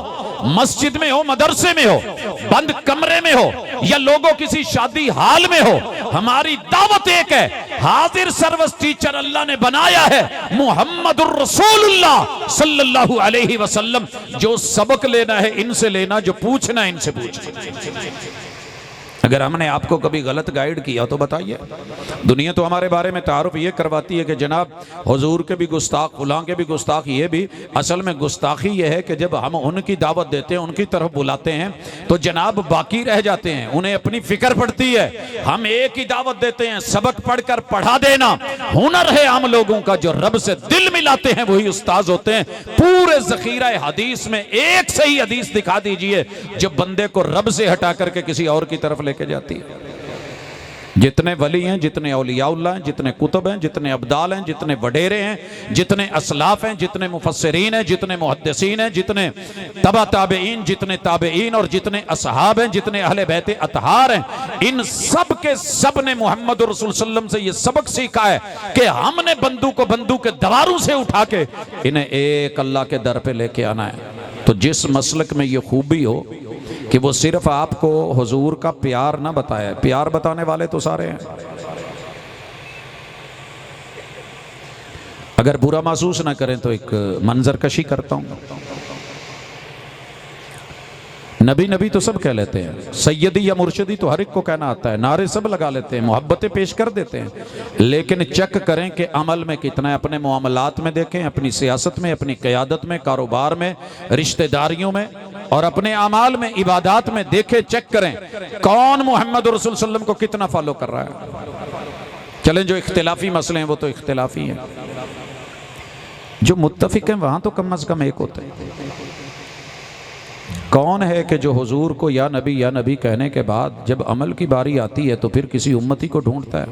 मस्जिद में हो, मदरसे में हो, बंद कमरे में हो, या लोगों किसी शादी हाल में हो, हमारी दावत एक है, हाजिर सर्वस टीचर अल्लाह ने बनाया है मुहम्मदुर रसूलुल्लाह सल्लल्लाहु अलैहि वसल्लम। जो सबक लेना है इनसे लेना, जो पूछना है इनसे पूछना। अगर हमने आपको कभी गलत गाइड किया तो बताइए। दुनिया तो हमारे बारे में तारुफ ये करवाती है कि जनाब हुजूर के भी गुस्ताख, खुला के भी गुस्ताख। ये भी असल में गुस्ताखी ये है कि जब हम उनकी दावत देते हैं, उनकी तरफ बुलाते हैं, तो जनाब बाकी रह जाते हैं, उन्हें अपनी फिक्र पड़ती है। हम एक ही दावत देते हैं, सबक पढ़कर पढ़ा देना हुनर है हम लोगों का। जो रब से दिल मिलाते हैं वही उस्ताद होते हैं। पूरे ज़ख़ीरा हदीस में एक सही हदीस दिखा दीजिए जो बंदे को रब से हटा करके किसी और की तरफ के जाती है। जितने वली हैं, जितने औलियाउल्लाह हैं, जितने कुतुब हैं, जितने अब्दाल हैं, जितने वडेरे हैं, जितने असलाफ हैं, जितने मुफस्सिरीन हैं, जितने मुहद्दिसीन हैं, जितने तबा ताबईन, जितने ताबईन और जितने असहाब हैं, जितने अहले बैत अतहार हैं, इन सब के सब ने मोहम्मद रसूल सल्लम से ये सबक सीखा है कि हमने बंदूक को बंदूक के दवारों से उठा के इन्हें एक अल्लाह के दर पे लेके आना है। तो जिस मसलक में ये खूबी हो कि वो सिर्फ आपको हुजूर का प्यार ना बताए, प्यार बताने वाले तो सारे हैं। अगर बुरा महसूस ना करें तो एक मंजर कशी करता हूं। नबी नबी तो सब कह लेते हैं, सैयदी या मुर्शिदी तो हर एक को कहना आता है, नारे सब लगा लेते हैं, मोहब्बतें पेश कर देते हैं, लेकिन चेक करें कि अमल में कितना है। अपने मामलात में देखें, अपनी सियासत में, अपनी क़यादत में, कारोबार में, रिश्तेदारियों में और अपने अमाल में, इबादात में देखें, चेक करें कौन मोहम्मद रसूल सल्लम को कितना फॉलो कर रहा है। चलें, जो इख्तिलाफी मसले हैं वो तो इख्तिलाफी हैं, जो मुत्तफिक हैं वहां तो कम अज कम एक होते हैं। कौन है कि जो हुजूर को या नबी कहने के बाद जब अमल की बारी आती है तो फिर किसी उम्मती को ढूंढता है?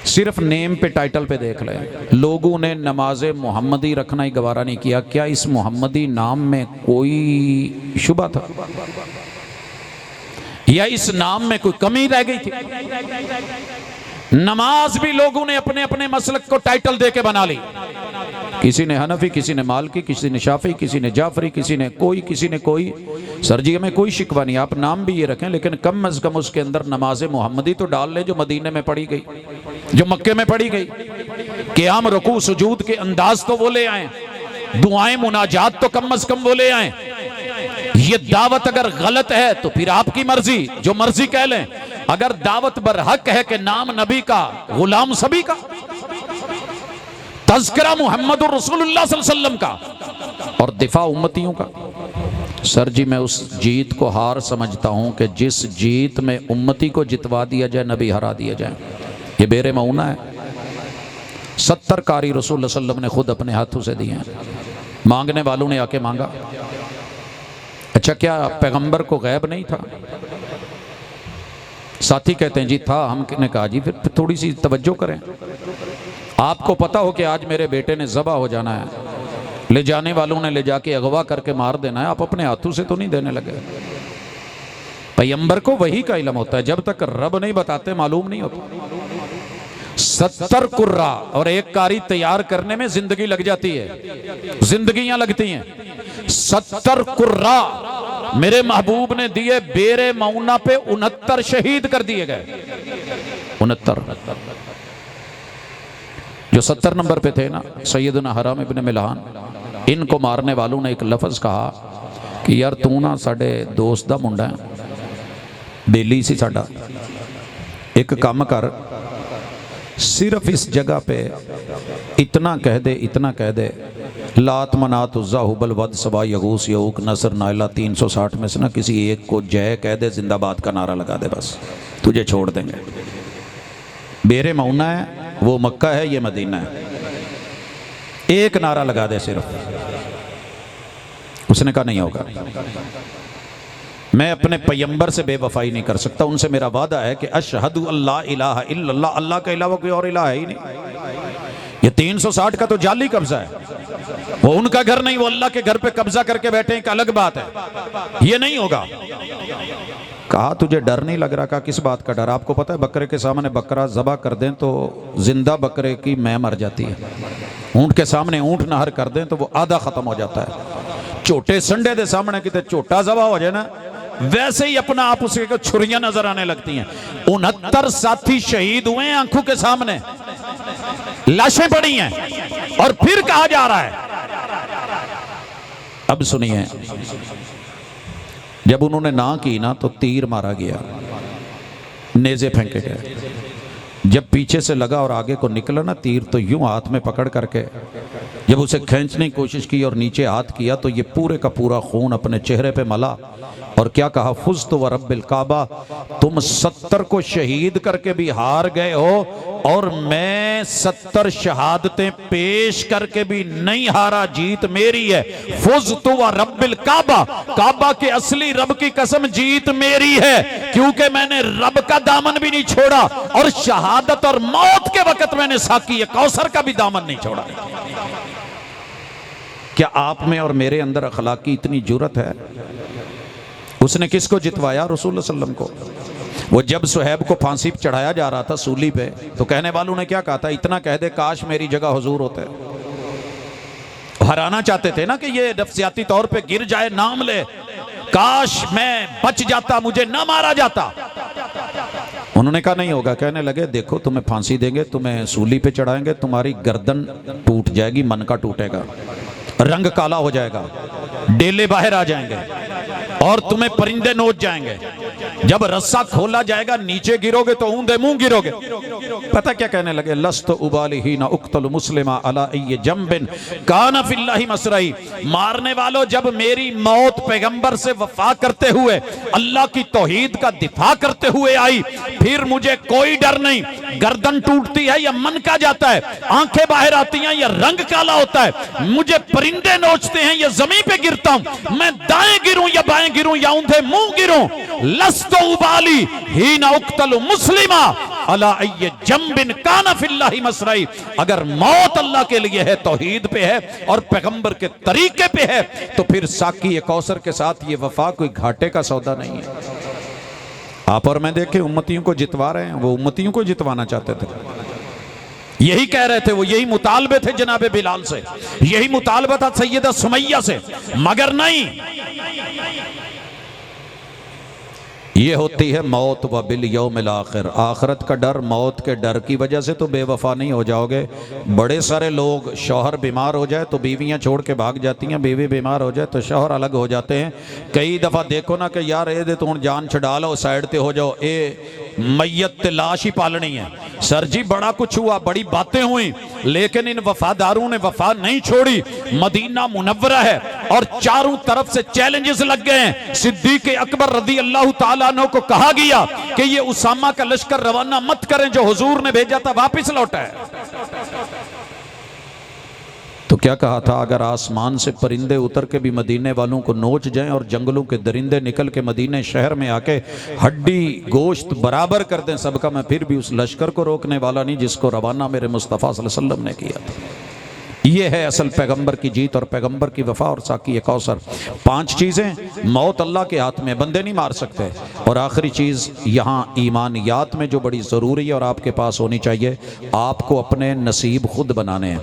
सिर्फ नेम पे, टाइटल पे देख ले, लोगों ने नमाज मोहम्मदी रखना ही गवारा नहीं किया। क्या इस मोहम्मदी नाम में कोई शुबा था या इस नाम में कोई कमी रह गई थी? नमाज भी लोगों ने अपने अपने मसलक को टाइटल देके बना ली। किसी ने हनफी, किसी ने मालकी, किसी ने शाफी, किसी ने जाफरी, किसी ने कोई। सर जी हमें कोई शिकवा नहीं, आप नाम भी ये रखें, लेकिन कम अज कम उसके अंदर नमाज मोहम्मदी तो डाल लें जो मदीने में पढ़ी गई, जो मक्के में पढ़ी गई। क़याम, रुकू, सुजूद के अंदाज तो वो ले आए, दुआएं मुनाजात तो कम अज कम वो ले आए। ये दावत अगर गलत है तो फिर आपकी मर्जी, जो मर्जी कह लें। अगर दावत बरहक है कि नाम नबी का, गुलाम सभी का, तज़किरा मुहम्मद रसूलुल्लाह सल्लल्लाहु अलैहि वसल्लम का और दिफा उम्मतियों का, सर जी मैं उस जीत को हार समझता हूँ कि जिस जीत में उम्मती को जितवा दिया जाए, नबी हरा दिया जाए। ये बेरे मऊना है। 70 कारी रसूल सल्लम ने खुद अपने हाथों से दिए हैं। मांगने वालों ने आके मांगा। अच्छा क्या पैगंबर को गैब नहीं था? साथी कहते हैं जी था। हमने कहा जी फिर थोड़ी सी तवज्जो करें। आपको पता हो कि आज मेरे बेटे ने ज़बा हो जाना है, ले जाने वालों ने ले जाके अगवा करके मार देना है, आप अपने हाथों से तो नहीं देने लगे। पैगंबर को वही का इल्म होता है, जब तक रब नहीं बताते मालूम नहीं होता। 70 कुर्रा और एक कारी तैयार करने में जिंदगी लग जाती है, जिंदगियां लगती हैं। 70 कुर्रा मेरे महबूब ने दिए। बेरे मऊना पे 69 शहीद कर दिए गए। 69 जो 70 नंबर पे थे ना, सैयदना हराम इब्न मिल्हान, इनको मारने वालों ने एक लफ्ज कहा कि यार तू ना साडे दोस्त दा मुंडा है, बेली सी साडा, एक काम कर, सिर्फ इस जगह पे इतना कह दे, इतना कह दे, लात मनात उज़्ज़ा हुबल वद सबा यगूस यऊक नसर नाइला 360 में से ना किसी एक को जय कह दे, जिंदाबाद का नारा लगा दे, बस तुझे छोड़ देंगे। बेरे मऊना है, वो मक्का है, ये मदीना है। एक नारा लगा दे सिर्फ। उसने कहा नहीं होगा, मैं अपने पैगंबर से बेवफाई नहीं कर सकता। उनसे मेरा वादा है कि अशहदु अल्ला इलाहा इल्लल्लाह, अल्लाह के अलावा कोई और इलाह है ही नहीं। ये 360 का तो जाली कब्जा है, वो उनका घर नहीं, वो अल्लाह के घर पे कब्जा करके बैठे, एक अलग बात है। ये नहीं होगा। कहा तुझे डर नहीं लग रहा? कहा किस बात का डर? आपको पता है बकरे के सामने बकरा ज़बा कर दें तो जिंदा बकरे की मैं मर जाती है। ऊंट के सामने ऊंट नहर कर दें तो वो आधा खत्म हो जाता है। छोटे संडे के सामने कितने छोटा ज़बा हो जाए ना, वैसे ही अपना आप उसे छुरियां नजर आने लगती हैं। 69 साथी शहीद हुए हैं आंखों के सामने, लाशें पड़ी हैं, और फिर कहा जा रहा है। अब सुनिए, जब उन्होंने ना की ना तो तीर मारा गया, नेज़े फेंके गए। जब पीछे से लगा और आगे को निकला ना तीर, तो यूं हाथ में पकड़ करके जब उसे खींचने की कोशिश की और नीचे हाथ किया तो ये पूरे का पूरा खून अपने चेहरे पे मला और क्या कहा, फुज़्तु व रब्बिल काबा, तुम 70 को शहीद करके भी हार गए हो और मैं 70 शहादतें पेश करके भी नहीं हारा, जीत मेरी है। फुज़्तु व रब्बिल काबा, काबा के असली रब की कसम, जीत मेरी है, क्योंकि मैंने रब का दामन भी नहीं छोड़ा और शहादत और मौत के वक्त मैंने साकी कौसर का भी दामन नहीं छोड़ा। क्या आप में और मेरे अंदर अखलाक की इतनी जुर्रत है? उसने किसको जितवाया? रसूल सल्लम को। वो जब सुहैब को फांसी पे चढ़ाया जा रहा था सूली पे, तो कहने वालों ने क्या कहा था, इतना कह दे काश मेरी जगह हुजूर होते। हराना चाहते थे ना कि ये नफ्सियाती तौर पे गिर जाए, नाम ले, काश मैं बच जाता, मुझे ना मारा जाता। उन्होंने कहा नहीं होगा। कहने लगे देखो तुम्हें फांसी देंगे, तुम्हें सूली पे चढ़ाएंगे, तुम्हारी गर्दन टूट जाएगी, मन का टूटेगा, रंग काला हो जाएगा, डेले बाहर आ जाएंगे और तुम्हें परिंदे नोच जाएंगे। जब रस्सा खोला जाएगा नीचे गिरोगे तो ऊंधे मुंह गिरोगे। पता क्या कहने लगे, लस्त उबालिही ना उक्तल मुस्लिमा अला अय्य जंबिन काना फिल्लाहि मसराई। मारने वालों, जब मेरी मौत पैगंबर से वफा करते हुए, अल्लाह की तौहीद का दिफा करते हुए आई, फिर मुझे कोई डर नहीं। गर्दन टूटती है या मन का जाता है, आंखें बाहर आती हैं या रंग काला होता है, मुझे परिंदे नोचते हैं या जमीन पे गिरता हूं, मैं दाएं गिरूं या बाएं गिरूं या ऊंधे मुंह गिरूं, लस्तो उबाली ही ना उक्तल मुस्लिमा अला अय्य जंबिन काना फिल्लाहि मसराई। अगर मौत अल्लाह के लिए है, तौहीद पे है और पैगंबर के तरीके पे है, तो फिर साकी कौसर के साथ ये वफा कोई घाटे का सौदा नहीं है। आप और मैं देखे उम्मतियों को जितवा रहे हैं, वो उम्मतियों को जितवाना चाहते थे, यही कह रहे थे, वो यही मुतालबे थे जनाबे बिलाल से, यही मुतालबा था सैयदा सुमैया से, मगर नहीं, ये होती है मौत व बिल यौमिल आखिर। आखिरत का डर, मौत के डर की वजह से तो बेवफा नहीं हो जाओगे। बड़े सारे लोग, शौहर बीमार हो जाए तो बीवियां छोड़ के भाग जाती हैं, बीवी बीमार हो जाए तो शौहर अलग हो जाते हैं। कई दफ़ा देखो ना कि यार ए दे तो जान छड़ा लो, साइड ते हो जाओ, ए मैयत ते लाश ही पालनी है, सर जी बड़ा कुछ हुआ, बड़ी बातें हुई, लेकिन इन वफादारों ने वफा नहीं छोड़ी। मदीना मुनव्वरा है और चारों तरफ से चैलेंजेस लग गए हैं। सिद्दीक अकबर रज़ी अल्लाह ताला अन्हु को कहा गया कि ये उसामा का लश्कर रवाना मत करें जो हुजूर ने भेजा था, वापस लौटा है। तो क्या कहा था, अगर आसमान से परिंदे उतर के भी मदीने वालों को नोच जाएं और जंगलों के दरिंदे निकल के मदीने शहर में आके हड्डी गोश्त बराबर कर दें सबका, मैं फिर भी उस लश्कर को रोकने वाला नहीं जिसको रवाना मेरे मुस्तफ़ा सल्लल्लाहु अलैहि वसल्लम ने किया था। ये है असल पैगंबर की जीत और पैगंबर की वफा और साकी कौसर। 5 चीज़ें, मौत अल्लाह के हाथ में, बंदे नहीं मार सकते। और आखिरी चीज़ यहाँ ईमानियात में जो बड़ी ज़रूरी है और आपके पास होनी चाहिए, आपको अपने नसीब खुद बनाने हैं।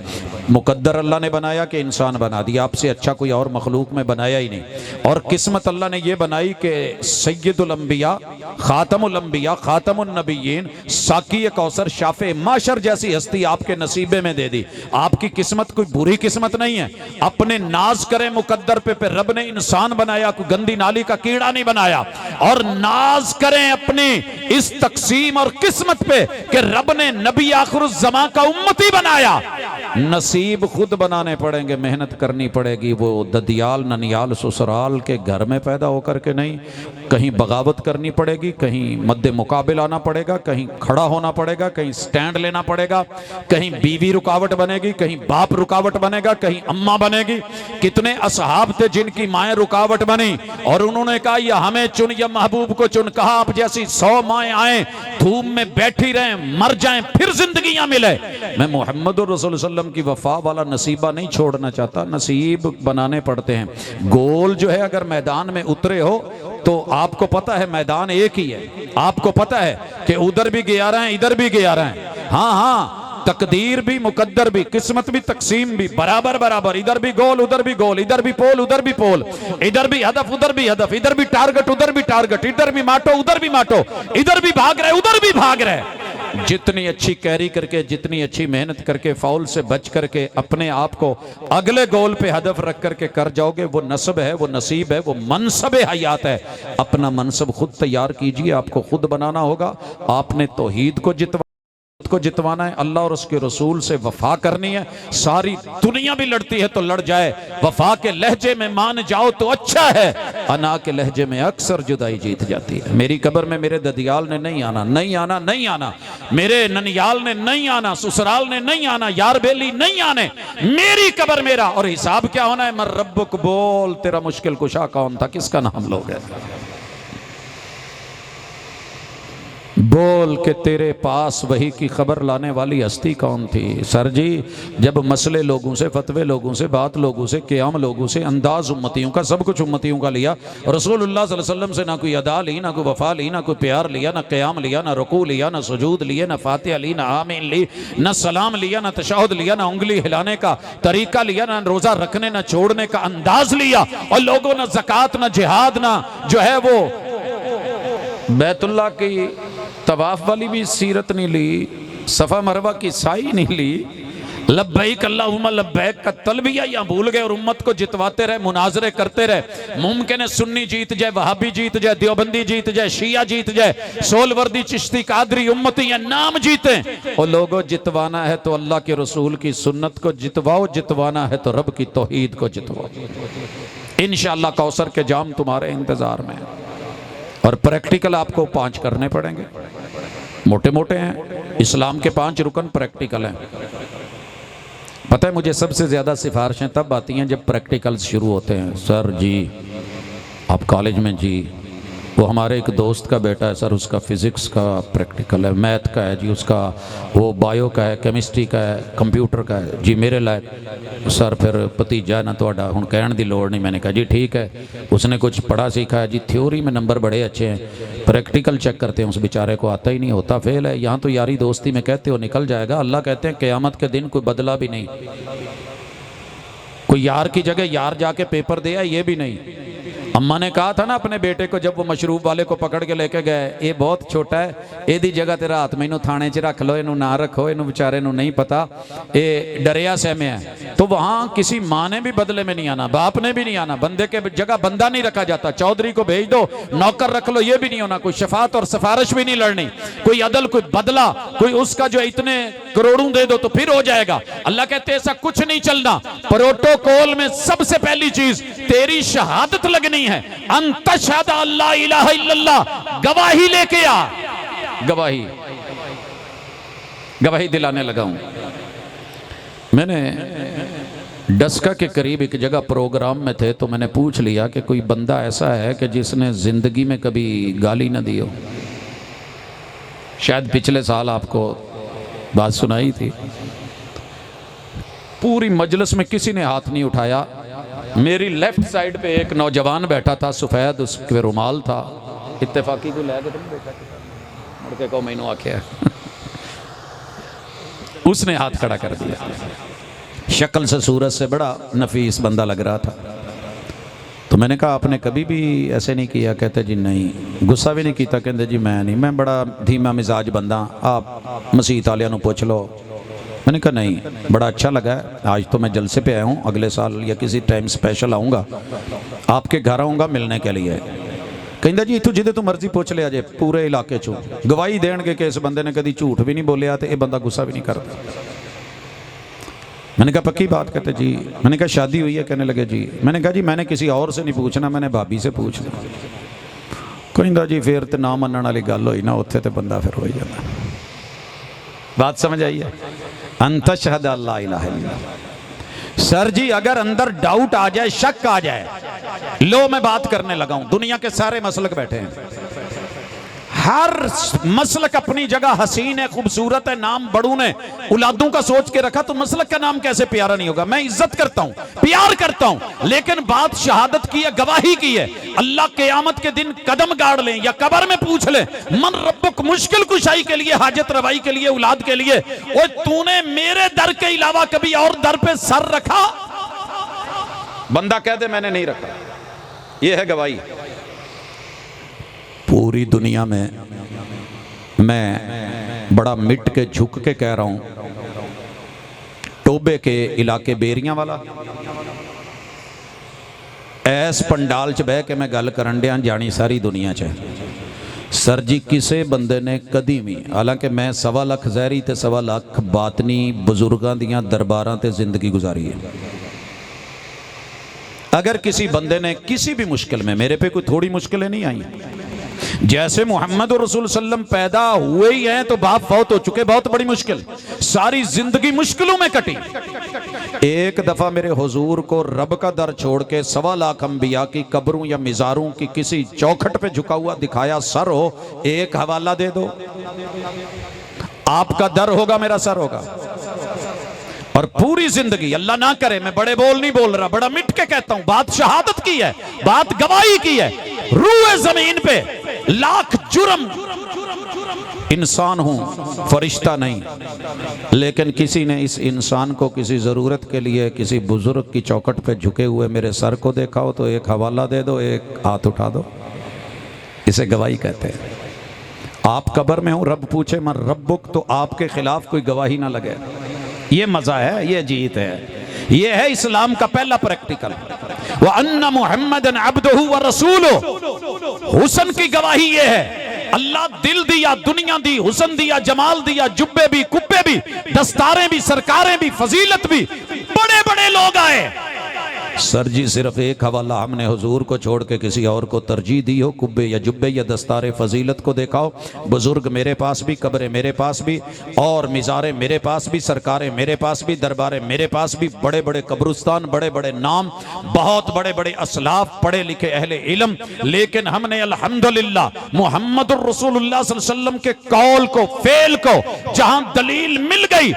मुकद्दर अल्लाह ने बनाया कि इंसान बना दिया, आपसे अच्छा कोई और मखलूक में बनाया ही नहीं। और किस्मत अल्लाह ने ये बनाई कि सय्यदुल अंबिया, खातमुल अंबिया, खातमुन नबिय्यीन, साकी कौसर, शाफे माशर जैसी हस्ती आपके नसीबे में दे दी। आपकी किस्मत कोई बुरी किस्मत नहीं है। अपने नाज करें मुकद्दर पे रब ने इंसान बनाया, कोई गंदी नाली का कीड़ा नहीं बनाया। और नाज करें अपनी इस तकसीम और किस्मत पे कि रब ने नबी आखिरुज़ ज़मां का उम्मती बनाया। नसीब खुद बनाने पड़ेंगे, मेहनत करनी पड़ेगी। वो ददियाल ननियाल ससुराल के घर में पैदा होकर के नहीं, कहीं बगावत करनी पड़ेगी, कहीं मद्दे मुकाबिल आना पड़ेगा, कहीं खड़ा होना पड़ेगा, कहीं स्टैंड लेना पड़ेगा, कहीं बीवी रुकावट बनेगी, कहीं बाप रुकावट बनेगा, कहीं अम्मा बनेगी। कितने असहाब थे जिनकी माएँ रुकावट बनी और उन्होंने कहा या हमें चुन या महबूब को चुन। कहा आप जैसी 100 माएँ आए, धूप में बैठी रहें, मर जाएं, फिर जिंदगियां मिले। मैं मोहम्मद रसूल सल्लम की वफा वाला नसीबा नहीं छोड़ना चाहता, नसीब बनाने पड़ते हैं। गोल जो है अगर मैदान में उतरे हो तो आपको पता है मैदान एक ही है, आपको पता है कि उधर भी 11 हैं, इधर भी 11 हैं। हाँ हाँ, तकदीर भी, मुकद्दर भी, किस्मत भी, तकसीम भी बराबर बराबर। इधर भी गोल, उधर भी गोल, इधर भी पोल, उधर भी पोल, इधर भी हदफ, उधर भी हदफ, इधर भी टारगेट, उधर भी टारगेट, इधर भी माटो, उधर भी माटो, इधर भी भाग रहे, उधर भी भाग रहे। जितनी अच्छी कैरी करके, जितनी अच्छी मेहनत करके, फाउल से बच करके अपने आप को अगले गोल पे हदफ रख करके कर जाओगे, वो नस्ब है, वो नसीब है, वो मनसब हयात है। अपना मनसब खुद तैयार कीजिए, आपको खुद बनाना होगा। आपने तौहीद को जितवाना है, अल्लाह और उसके रसूल से वफा करनी है। सारी दुनिया भी लड़ती है तो लड़ जाए, वफा के लहजे में मान जाओ तो अच्छा है, अना के लहजे में अक्सर जुदाई जीत जाती है। मेरी कब्र में मेरे ददियाल ने नहीं आना, नहीं आना, नहीं आना, मेरे ननियाल ने नहीं आना, ससुराल ने नहीं आना, यार बेली नहीं आने, मेरी कब्र मेरा। और हिसाब क्या होना है, मर रब्बुक, बोल तेरा मुश्किल कुशा कौन था, किसका नाम लोगे, बोल के तेरे पास वही की खबर लाने वाली हस्ती कौन थी। सर जी जब मसले लोगों से, फतवे लोगों से, बात लोगों से, क़याम लोगों से, अंदाज उम्मतियों का, सब कुछ उम्मतियों का लिया। रसूलुल्लाह सल्लल्लाहु अलैहि वसल्लम से ना कोई अदा ली, ना कोई वफा ली, ना कोई प्यार लिया, ना क़याम लिया, ना रुकू लिया, ना सुजूद लिए, ना फातिहा ली, ना आमीन ली, ना सलाम लिया, ना तशहुद लिया, ना उंगली हिलाने का तरीका लिया, ना रोज़ा रखने, ना छोड़ने का अंदाज लिया। और लोगों ना ज़कात, ना जिहाद, ना जो है वो बैतुल्लाह की तवाफ वाली भी सीरत नहीं ली, सफ़ा मरवा की साई नहीं ली, लब्बैक अल्लाहुम्मा लब्बैक का तलबिया या भूल गए और उम्मत को जितवाते रहे, मुनाजरे करते रहे। मुमकिन है सुन्नी जीत जाए, वहाबी जीत जाए, देवबंदी जीत जाए, शिया जीत जाए, सोलवर्दी, चिश्ती, कादरी, उम्मती या नाम जीते। और लोगों जितवाना है तो अल्लाह के रसूल की सुन्नत को जितवाओ, जितवाना है तो रब की तौहीद को जितवाओ। इंशाअल्लाह कौसर के जाम तुम्हारे इंतजार में। और प्रैक्टिकल आपको 5 करने पड़ेंगे, मोटे मोटे हैं। इस्लाम के 5 रुकन प्रैक्टिकल हैं। पता है मुझे सबसे ज़्यादा सिफारिशें तब आती हैं जब प्रैक्टिकल शुरू होते हैं। सर जी आप कॉलेज में, जी वो हमारे एक दोस्त का बेटा है सर, उसका फिज़िक्स का प्रैक्टिकल है, मैथ का है जी, उसका वो बायो का है, केमिस्ट्री का है, कंप्यूटर का है जी, मेरे लायक सर फिर भतीजा ना थोड़ा हुण कहण दी लोड़ नहीं। मैंने कहा जी ठीक है, उसने कुछ पढ़ा सीखा है जी, थ्योरी में नंबर बड़े अच्छे हैं, प्रैक्टिकल चेक करते हैं उस बेचारे को आता ही नहीं, होता फेल है। यहाँ तो यारी दोस्ती में कहते हो निकल जाएगा, अल्लाह कहते हैं क़यामत के दिन कोई बदला भी नहीं, कोई यार की जगह यार जाके पेपर दे, ये भी नहीं। अम्मा ने कहा था ना अपने बेटे को, जब वो मशरूब वाले को पकड़ के लेके गए, ये बहुत छोटा है, एदी जगह तेरा हाथ में इनू थाने च रख लो, इनू ना रखो, इनू बेचारे नू नहीं पता, ये डरिया सहमे है। तो वहां किसी माँ ने भी बदले में नहीं आना, बाप ने भी नहीं आना, बंदे के जगह बंदा नहीं रखा जाता। चौधरी को भेज दो, नौकर रख लो, ये भी नहीं होना, कोई शफात और सिफारिश भी नहीं लड़नी, कोई अदल, कोई बदला, कोई उसका जो इतने करोड़ों दे दो तो फिर हो जाएगा। अल्लाह कहते ऐसा कुछ नहीं चलना। प्रोटोकॉल में सबसे पहली चीज तेरी शहादत लगनी है, अंतशहद अल्लाह इलाहा इल्लल्लाह, गवाही लेके आ। गवाही दिलाने लगा हूं। मैंने डस्का के करीब एक जगह प्रोग्राम में थे, तो मैंने पूछ लिया कि कोई बंदा ऐसा है कि जिसने जिंदगी में कभी गाली ना दी हो। शायद पिछले साल आपको बात सुनाई थी। पूरी मजलिस में किसी ने हाथ नहीं उठाया। मेरी लेफ्ट साइड पे एक नौजवान बैठा था, सफेद उसके रुमाल था। इत्तेफाकी को लैके तुम देखा मुड़ के कहो मैनू आख्या उसने हाथ खड़ा कर दिया। शक्ल से सूरत से बड़ा नफीस बंदा लग रहा था। तो मैंने कहा आपने कभी भी ऐसे नहीं किया? कहते जी नहीं। गुस्सा भी नहीं किया? कहते जी मैं नहीं, मैं बड़ा धीमा मिजाज बंदा, आप मसीत वालियां नू पूछ लो। मैंने कहा नहीं, बड़ा अच्छा लगा है, आज तो मैं जलसे पे आया हूँ, अगले साल या किसी टाइम स्पेशल आऊँगा, आपके घर आऊँगा मिलने के लिए। कहता जी इतों जिदे तू मर्जी पूछ लिया जे, पूरे इलाके चो गवाही देंगे कि इस बंदे ने कभी झूठ भी नहीं बोलिया, तो यह बंदा गुस्सा भी नहीं करता। मैंने कहा पक्की बात? कहते जी। मैंने कहा शादी हुई है? कहने लगे जी। मैंने कहा जी मैंने किसी और से नहीं पूछना, मैंने भाभी से पूछना। कहता जी फिर तो ना मनने वाली गल हुई ना, उत्थे तो बंदा फिर हो ही जाता। बात समझ आई है? अंतशहद अल्लाह इलाहा इल्लल्लाह। सर जी अगर अंदर डाउट आ जाए, शक आ जाए, लो मैं बात करने लगा हूं। दुनिया के सारे मसलक बैठे हैं, हर मसलक अपनी जगह हसीन है, खूबसूरत है, नाम बड़ू ने औलादों का सोच के रखा, तो मसलक का नाम कैसे प्यारा नहीं होगा? मैं इज्जत करता हूं, प्यार करता हूं, लेकिन बात शहादत की है, गवाही की है। अल्लाह क़यामत के दिन कदम गाड़ लें या कब्र में पूछ ले, मन रब्बुक, मुश्किल कुशाई के लिए, हाजत रवाई के लिए, औलाद के लिए, ओए तूने मेरे दर के अलावा कभी और दर पे सर रखा? बंदा कह दे मैंने नहीं रखा, यह है गवाही। पूरी दुनिया में मैं बड़ा मिट के झुक के कह रहा हूं, टोबे के इलाके बेरियां वाला ऐस पंडाल च बह के मैं गल करन दिया, जानी सारी दुनिया च सर जी किसे बंदे ने कदी भी, हालांकि मैं 1.25 लाख ज़हरी ते 1.25 लाख बातनी बुजुर्गों दियां दरबारां ते जिंदगी गुजारी है। अगर किसी बंदे ने किसी भी मुश्किल में, मेरे पे कोई थोड़ी मुश्किलें नहीं आई, जैसे मोहम्मद रसूल सल्लम पैदा हुए ही हैं तो बाप फौत हो चुके, बहुत बड़ी मुश्किल, सारी जिंदगी मुश्किलों में कटी। एक दफा मेरे हुजूर को रब का दर छोड़ के 1.25 लाख अंबिया की कब्रों या मिजारों की किसी चौखट पे झुका हुआ दिखाया, सर हो एक हवाला दे दो, आपका दर होगा मेरा सर होगा। और पूरी जिंदगी, अल्लाह ना करे मैं बड़े बोल नहीं बोल रहा, बड़ा मिट के कहता हूं, बात शहादत की है, बात गवाही की है। रूए जमीन पे लाख जुर्म, इंसान हूं फरिश्ता नहीं, लेकिन किसी ने इस इंसान को किसी जरूरत के लिए किसी बुजुर्ग की चौखट पे झुके हुए मेरे सर को देखा हो तो एक हवाला दे दो, एक हाथ उठा दो, इसे गवाही कहते हैं। आप कब्र में हो, रब पूछे मन रब्बुक, तो आपके खिलाफ कोई गवाही ना लगे, ये मजा है, ये जीत है, ये है इस्लाम का पहला प्रैक्टिकल। व अन्ना मुहम्मदन अब्दुहु व रसूलुहु, हुस्न की गवाही ये है, अल्लाह दिल दिया, दुनिया दी, हुस्न दिया, जमाल दिया, जुब्बे भी, कुब्बे भी, दस्तारें भी, सरकारें भी, फजीलत भी, बड़े बड़े लोग आए। सर जी सिर्फ एक हवाला हमने हुजूर को छोड़ के किसी और को तरजीह दी हो, कुब्बे या जुब्बे या दस्तारे फजीलत को देखा हो। बुजुर्ग मेरे पास भी, कब्रें मेरे पास भी, और मिज़ारें मेरे पास भी, सरकारें मेरे पास भी, दरबारें मेरे पास भी, बड़े बड़े कब्रिस्तान, बड़े बड़े नाम, बहुत बड़े बड़े असलाफ, पढ़े लिखे अहले इल्म, लेकिन हमने अल्हम्दुलिल्लाह मुहम्मदुर रसूलुल्लाह सल्लल्लाहु अलैहि वसल्लम के कौल को, फेल को, जहां दलील मिल गई,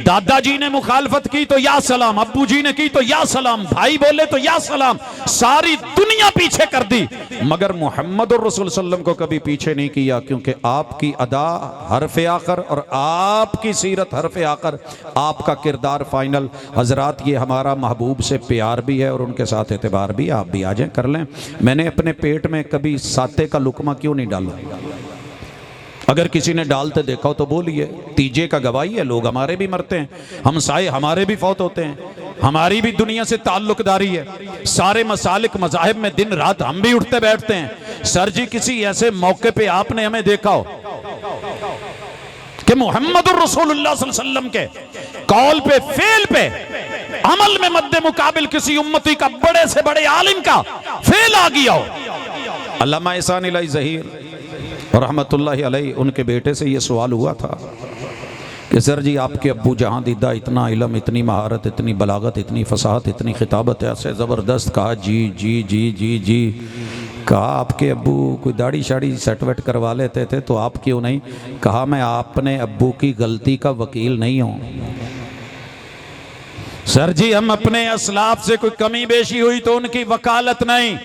दादाजी ने मुखालफत की तो या सलाम, अब्बू जी ने की तो या सलाम, भाई बोले तो या सलाम, सारी दुनिया पीछे कर दी, मगर मोहम्मद रसूल सल्लम को कभी पीछे नहीं किया, क्योंकि आपकी अदा हरफ आखर और आपकी सीरत हरफ आखर, आपका किरदार फाइनल। हजरात, ये हमारा महबूब से प्यार भी है और उनके साथ एतबार भी। आप भी आ जाएं, कर लें। मैंने अपने पेट में कभी साते का लुकमा क्यों नहीं डाला? अगर किसी ने डालते देखा हो तो बोलिए। तीजे का गवाही है, लोग हमारे भी मरते हैं, हमसाए हमारे भी फौत होते हैं, हमारी भी दुनिया से ताल्लुकदारी है। सारे मसालिक मज़ाहिब में दिन रात हम भी उठते बैठते हैं। सर जी, किसी ऐसे मौके पे आपने हमें देखा हो कि मोहम्मद रसूलुल्लाह सल्लल्लाहु अलैहि वसल्लम के कौल पे, फेल पे, अमल में मद्दे मुकाबिल किसी उम्मती का, बड़े से बड़े आलिम का फेल आ गया हो? अल्लामा एहसान इलाही ज़हीर रहमतुल्लाहि अलैहि, उनके बेटे से ये सवाल हुआ था कि सर जी, आपके अब्बू जहाँ दीदा इतना इल्म, इतनी महारत, इतनी बलागत, इतनी फसाहत, इतनी खिताबत है, ऐसे ज़बरदस्त। कहा जी जी जी जी जी। कहा आपके अब्बू कोई दाढ़ी शाड़ी सेट वेट करवा लेते थे तो आप क्यों नहीं? कहा मैं अपने अब्बू की गलती का वकील नहीं हूँ सर जी, हम अपने असलाफ से कोई कमी बेशी हुई तो उनकी वकालत नहीं,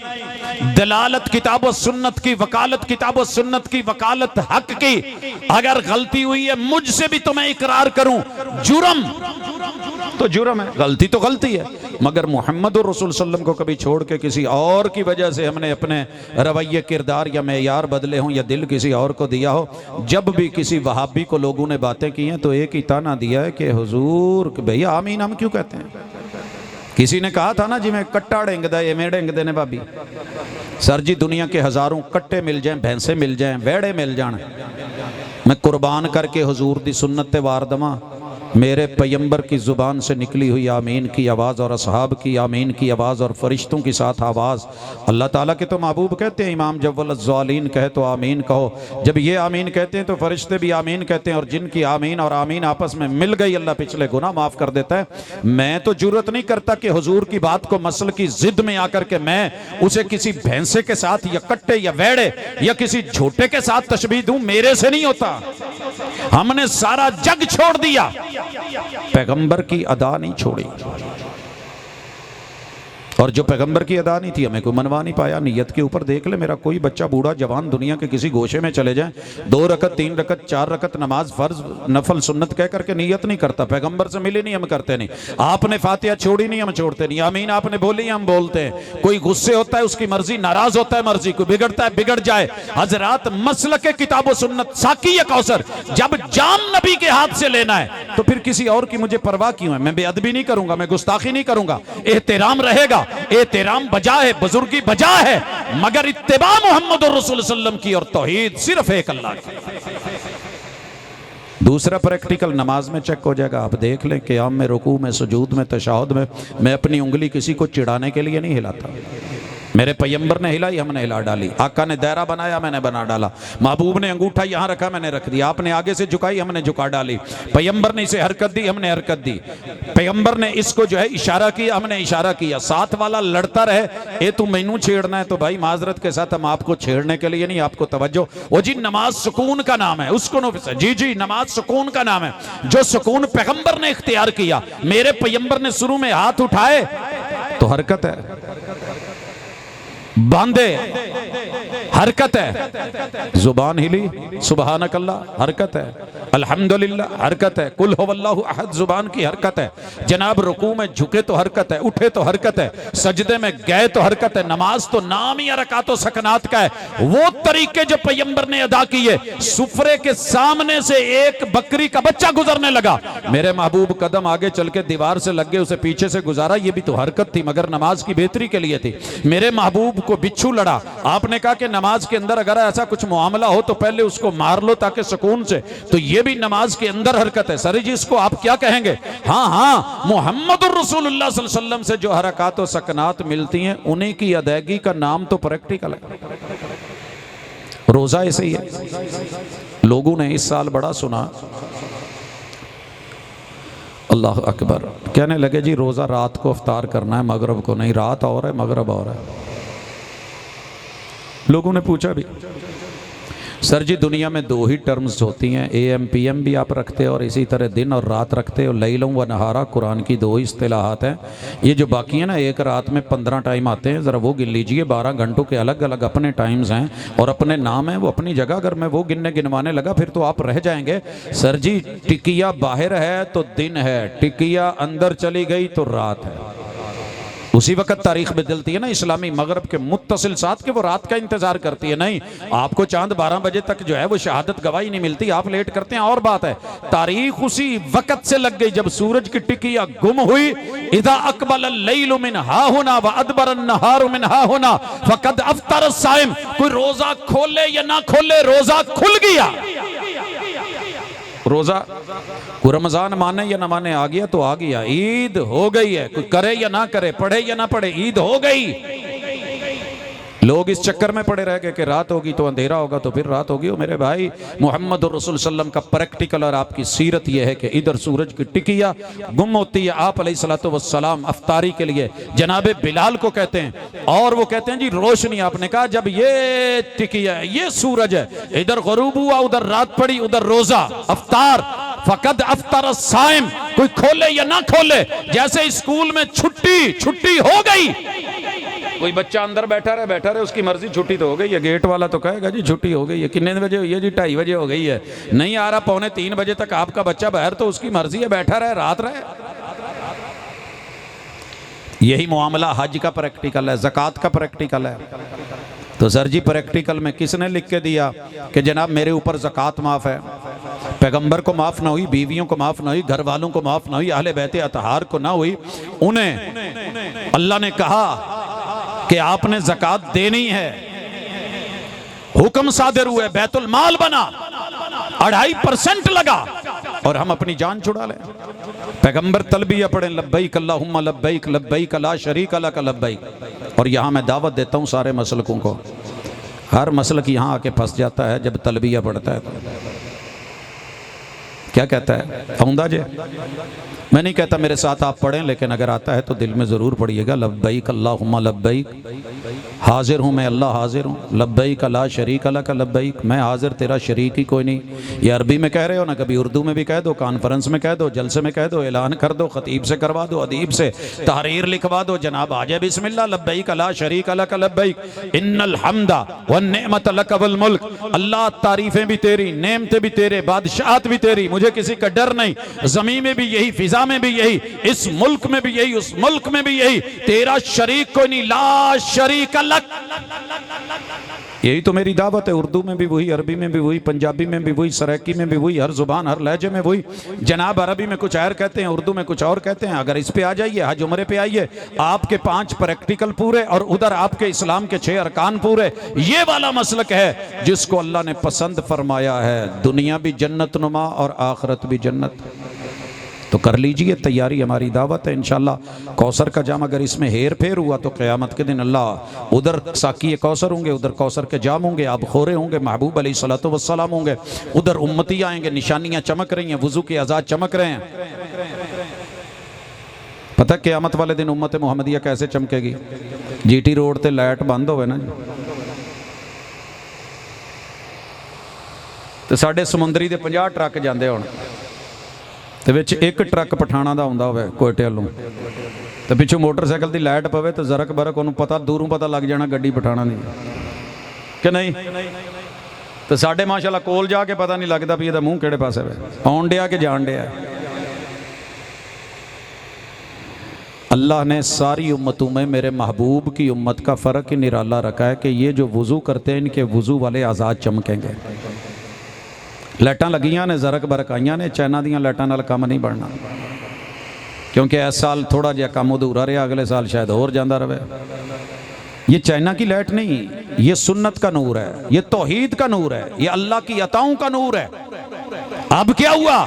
दलालत किताब व सुन्नत की, वकालत किताब व सुन्नत की, वकालत हक की। अगर गलती हुई है मुझसे भी तो मैं इकरार करूं, जुर्म तो जुर्म है, गलती तो गलती है, मगर मोहम्मद रसूल सल्लम को कभी छोड़ के किसी और की वजह से हमने अपने रवैये, किरदार या मेयार बदले हों या दिल किसी और को दिया हो। जब भी किसी वहाबी को लोगों ने बातें की हैं तो एक ही ताना दिया है कि हुजूर भैया आमीन हम क्यों कहते हैं? किसी ने कहा था ना जी, मैं कट्टा डेंगदा ये मैं डेंगदे ने भाभी। सर जी, दुनिया के हजारों कट्टे मिल जाएं, भैंसे मिल जाएं, वेड़े मिल जान, मैं कुर्बान करके हुजूर दी सुन्नत ते वार दमा। मेरे पैगंबर की ज़ुबान से निकली हुई आमीन की आवाज़ और असहाब की आमीन की आवाज़ और फरिश्तों के साथ आवाज़, अल्लाह ताला के तो महबूब कहते हैं, इमाम जब वल्ज़ालीन कहे तो आमीन कहो। जब ये आमीन कहते हैं तो फरिश्ते भी आमीन कहते हैं, और जिनकी आमीन और आमीन आपस में मिल गई, अल्लाह पिछले गुनाह माफ़ कर देता है। मैं तो जुर्रत नहीं करता कि हुजूर की बात को मसल की जिद में आकर के मैं उसे किसी भैंसे के साथ या कट्टे या वेड़े या किसी झोटे के साथ तशबीह दूं, मेरे से नहीं होता। हमने सारा जग छोड़ दिया, पैगंबर की अदा नहीं छोड़ी, और जो पैगंबर की अदा नहीं थी हमें कोई मनवा नहीं पाया। नियत के ऊपर देख ले, मेरा कोई बच्चा बूढ़ा जवान दुनिया के किसी गोशे में चले जाए, 2 रकत 3 रकत 4 रकत नमाज फर्ज नफल सुन्नत कह करके नियत नहीं करता। पैगंबर से मिली नहीं, हम करते नहीं। आपने फातिहा छोड़ी नहीं, हम छोड़ते नहीं। आमीन आपने बोली, हम बोलते हैं। कोई गुस्से होता है उसकी मर्जी, नाराज होता है मर्जी, कोई बिगड़ता है बिगड़ जाए। हजरात, मसलक के किताब सुन्नत साकी या कौसर जब जाम नबी के हाथ से लेना है तो फिर किसी और की मुझे परवाह क्यों है? मैं बेअदबी नहीं करूंगा, मैं गुस्ताखी नहीं करूंगा, एहतराम रहेगा, एहतराम बजा है, बुजुर्गी बजा है, मगर इत्तिबा मोहम्मद रसूल सल्लम की और तौहीद सिर्फ एक अल्लाह की। दूसरा प्रैक्टिकल नमाज में चेक हो जाएगा, आप देख लें क़ियाम में, रुकू में, सुजूद में, तशहुद में मैं अपनी उंगली किसी को चिढ़ाने के लिए नहीं हिलाता। मेरे पैगंबर ने हिलाई, हमने हिला डाली। आका ने दायरा बनाया, मैंने बना डाला। महबूब ने अंगूठा यहाँ रखा, मैंने रख दिया। आपने आगे से झुकाई, हमने झुका डाली। पैगंबर ने इसे हरकत दी, हमने हरकत दी। पैगंबर ने इसको जो है इशारा किया, हमने इशारा किया। साथ वाला लड़ता रहे, ए तू मैनू छेड़ना है, तो भाई माजरत के साथ हम आपको छेड़ने के लिए नहीं, आपको तवज्जो। वो जी नमाज सुकून का नाम है, उसको जी जी नमाज सुकून का नाम है। जो सुकून पैगंबर ने इख्तियार किया, मेरे पैगंबर ने शुरू में हाथ उठाए तो हरकत है, बांधे हरकत है, जुबान हिली सुबहानक अल्लाह हरकत है, अल्हम्दुलिल्लाह हरकत है, कुल हुवल्लाहु अहद जुबान की हरकत है। जनाब रुकू में झुके तो हरकत है, उठे तो हरकत है, सजदे में गए तो हरकत है। नमाज तो नाम ही रकातो सकनात का है। वो तरीके जो पैगंबर ने अदा किए, सुफरे के सामने से एक बकरी का बच्चा गुजरने लगा, मेरे महबूब कदम आगे चल के दीवार से लग गए, उसे पीछे से गुजारा, ये भी तो हरकत थी, मगर नमाज की बेहतरी के लिए थी। मेरे महबूब को बिच्छू लड़ा, आपने कहा कि नमाज के अंदर अगर ऐसा कुछ मामला हो तो पहले उसको मार लो ताकि सुकून से, तो ये भी नमाज के अंदर हरकत है। सर जी इसको आप क्या कहेंगे? हाँ हाँ, मोहम्मद रसूलुल्लाह सल्लल्लाहु अलैहि वसल्लम से जो हरकत और सकनात मिलती हैं, उन्हीं की अदायगी का नाम तो प्रैक्टिकल है। रोजा ऐसे ही है। लोगों ने इस साल बड़ा सुना, अल्लाह अकबर, कहने लगे जी रोजा रात को इफ्तार करना है, मगरब को नहीं। रात और है, मगरब और है। लोगों ने पूछा भी, सर जी दुनिया में दो ही टर्म्स होती हैं, AM PM भी आप रखते हो और इसी तरह दिन और रात रखते हो, लैलुम व नहारा, कुरान की दो ही इस्तिलाहात हैं। ये जो बाकी है ना, एक रात में 15 टाइम आते हैं, ज़रा वो गिन लीजिए। 12 घंटों के अलग अलग अपने टाइम्स हैं और अपने नाम हैं, वो अपनी जगह। अगर मैं वो गिनवाने लगा फिर तो आप रह जाएंगे। सर जी टिकिया बाहर है तो दिन है, टिकिया अंदर चली गई तो रात है। उसी वक्त तारीख बदलती है ना इस्लामी मगरब के मुत्तसिल साथ के, वो रात का इंतजार करती है। नहीं, आपको चांद 12 बजे तक जो है वो शहादत गवाही नहीं मिलती, आप लेट करते हैं और बात है। तारीख उसी वक्त से लग गई जब सूरज की टिकिया गुम हुई। इदा अकबल लैलु मिन हाहुना व अदबर नहारु मिन हाहुना फकद अफ्तर साइम। कोई रोजा खोले या ना खोले, रोजा खुल गया। रोजा कोई रमजान माने या ना माने, आ गया तो आ गया, ईद हो गई है। कोई करे या ना करे, पढ़े या ना पढ़े, ईद हो गई। लोग इस चक्कर में पड़े रह गए कि रात होगी तो अंधेरा होगा तो फिर रात होगी। मेरे भाई मोहम्मद रसूल सल्लम का प्रैक्टिकल और आपकी सीरत यह है कि इधर सूरज की टिकिया गुम होती है, आप अलैहिस्सलातु वस्सलाम अफ्तारी के लिए जनाबे बिलाल को कहते हैं और वो कहते हैं जी रोशनी। आपने कहा जब ये टिकिया है, ये सूरज है, इधर गुरूब हुआ, उधर रात पड़ी, उधर रोजा, अफ्तार। फकद अफ्तर साइम। कोई खोले या ना खोले, जैसे स्कूल में छुट्टी हो गई। कोई बच्चा अंदर बैठा रहे उसकी मर्जी, छुट्टी तो हो गई है। गेट वाला तो कहेगा जी छुट्टी हो गई है। कितने बजे हुई है जी? 2:30 बजे हो गई है। नहीं आ रहा 2:45 बजे तक आपका बच्चा बाहर, तो उसकी मर्जी है, बैठा रहे, रात रहे। यही मामला हज का प्रैक्टिकल है, ज़कात का प्रैक्टिकल है। तो सर जी प्रैक्टिकल में किसने लिख के दिया कि जनाब मेरे ऊपर ज़कात माफ़ है? पैगंबर को माफ़ ना हुई, बीवियों को माफ़ ना हुई, घर वालों को माफ़ ना हुई, अहले बैत अतहार को ना हुई। उन्हें अल्लाह ने कहा कि आपने ज़कात देनी है। हुक्म सादिर हुए, बैतुल माल बना, 2.5% लगा और हम अपनी जान छुड़ा लें। पैगंबर तलबिया पढ़े, लब्बैक अल्लाहुम्मा लब्बैक लब्बैक ला शरीक लक लब्बैक। और यहाँ मैं दावत देता हूँ सारे मसलकों को, हर मसलक यहाँ आके फंस जाता है जब तलबिया पढ़ता है तो। क्या कहता है? औंदा जे मैं नहीं कहता मेरे साथ आप पढ़ें, लेकिन अगर आता है तो दिल में ज़रूर पढ़िएगा। लब्बैक अल्लाहुम्मा लब्बैक, हाजिर हूँ मैं अल्लाह, हाजिर हूँ। लब्बैक ला शरीक लक लब्बैक, मैं हाजिर, तेरा शरीक ही कोई नहीं। ये अरबी में कह रहे हो ना, कभी उर्दू में भी कह दो, कॉन्फ्रेंस में कह दो, जलसे में कह दो, ऐलान कर दो, खतीब से करवा दो, अदीब से तहरीर लिखवा दो, जनाब आ जाए बिस्मिल्लाह। लब्बैक ला शरीक लक लब्बैक इन्नल हम्दा वन नेमत लक वल मुल्क। अल्लाह तारीफें भी तेरी, नेमतें भी तेरे, बादशाहत भी तेरी, मुझे किसी का डर नहीं। ज़मीन में भी यही, फिजा में भी यही, इस मुल्क में भी यही, उस मुल्क में भी यही, तेरा शरीक कोई नहीं, ला शरीक लक। यही तो मेरी दावत है। उर्दू में भी वही, अरबी में भी वही, पंजाबी में भी वही, सराइकी में भी वही, हर जुबान हर लहजे में वही। जनाब अरबी में कुछ और कहते हैं, उर्दू में कुछ और कहते हैं। अगर इस पे आ जाइए, हज उम्रे पे आइए, आपके 5 प्रैक्टिकल पूरे और उधर आपके इस्लाम के 6 अरकान पूरे। ये वाला मसलक है जिसको अल्लाह ने पसंद फरमाया है। दुनिया भी जन्नत नुमा और आखिरत भी जन्नत। तो कर लीजिए तैयारी, हमारी दावत है इंशाल्लाह। कौसर का जाम अगर इसमें हेर फेर हुआ तो क़यामत के दिन अल्लाह उधर साकी कौसर होंगे, उधर कौसर के जाम होंगे, आप खोरे होंगे, महबूब अलैहिस्सलातु वस्सलाम होंगे, उधर उम्मती आएंगे, निशानियां चमक रही हैं, वुजू के आज़ाद चमक रहे हैं। पता क़यामत वाले दिन उम्मत मुहम्मदिया कैसे चमकेगी? GT रोड ते लाइट बंद होवे ना तो साढ़े समुंदरी दे 50 ट्रक जाते होण, तो विच एक ट्रक पठाणा का आउंदा होवे कोयटे वालों, तो पिछों मोटरसाइकिल की लाइट पवे तो जरक बरक उन्होंने पता, दूरों पता लग जाना गड्डी पठाणा नहीं कि नहीं। तो साढ़े माशाअल्लाह कोल जाके पता नहीं लगता भी इहदा मूँह किहड़े पासे वे, आउण डिया कि जाण डिया। अल्लाह ने सारी उम्मतों में मेरे महबूब की उम्मत का फ़र्क ही निराला रखा है कि ये जो वज़ू करते हैं इनके वज़ू वाले आज़ाद चमकेंगे। लाइटां लगियां ने, जरक बरक आईयां ने, चाइना दियां लाइटां नाल काम नहीं बनना, क्योंकि इस साल थोड़ा जिहा काम अधूरा रहा, अगले साल शायद होर जांदा रहे। ये चाइना की लाइट नहीं, ये सुन्नत का नूर है, ये तौहीद का नूर है, ये अल्लाह की अताओं का नूर है। अब क्या हुआ?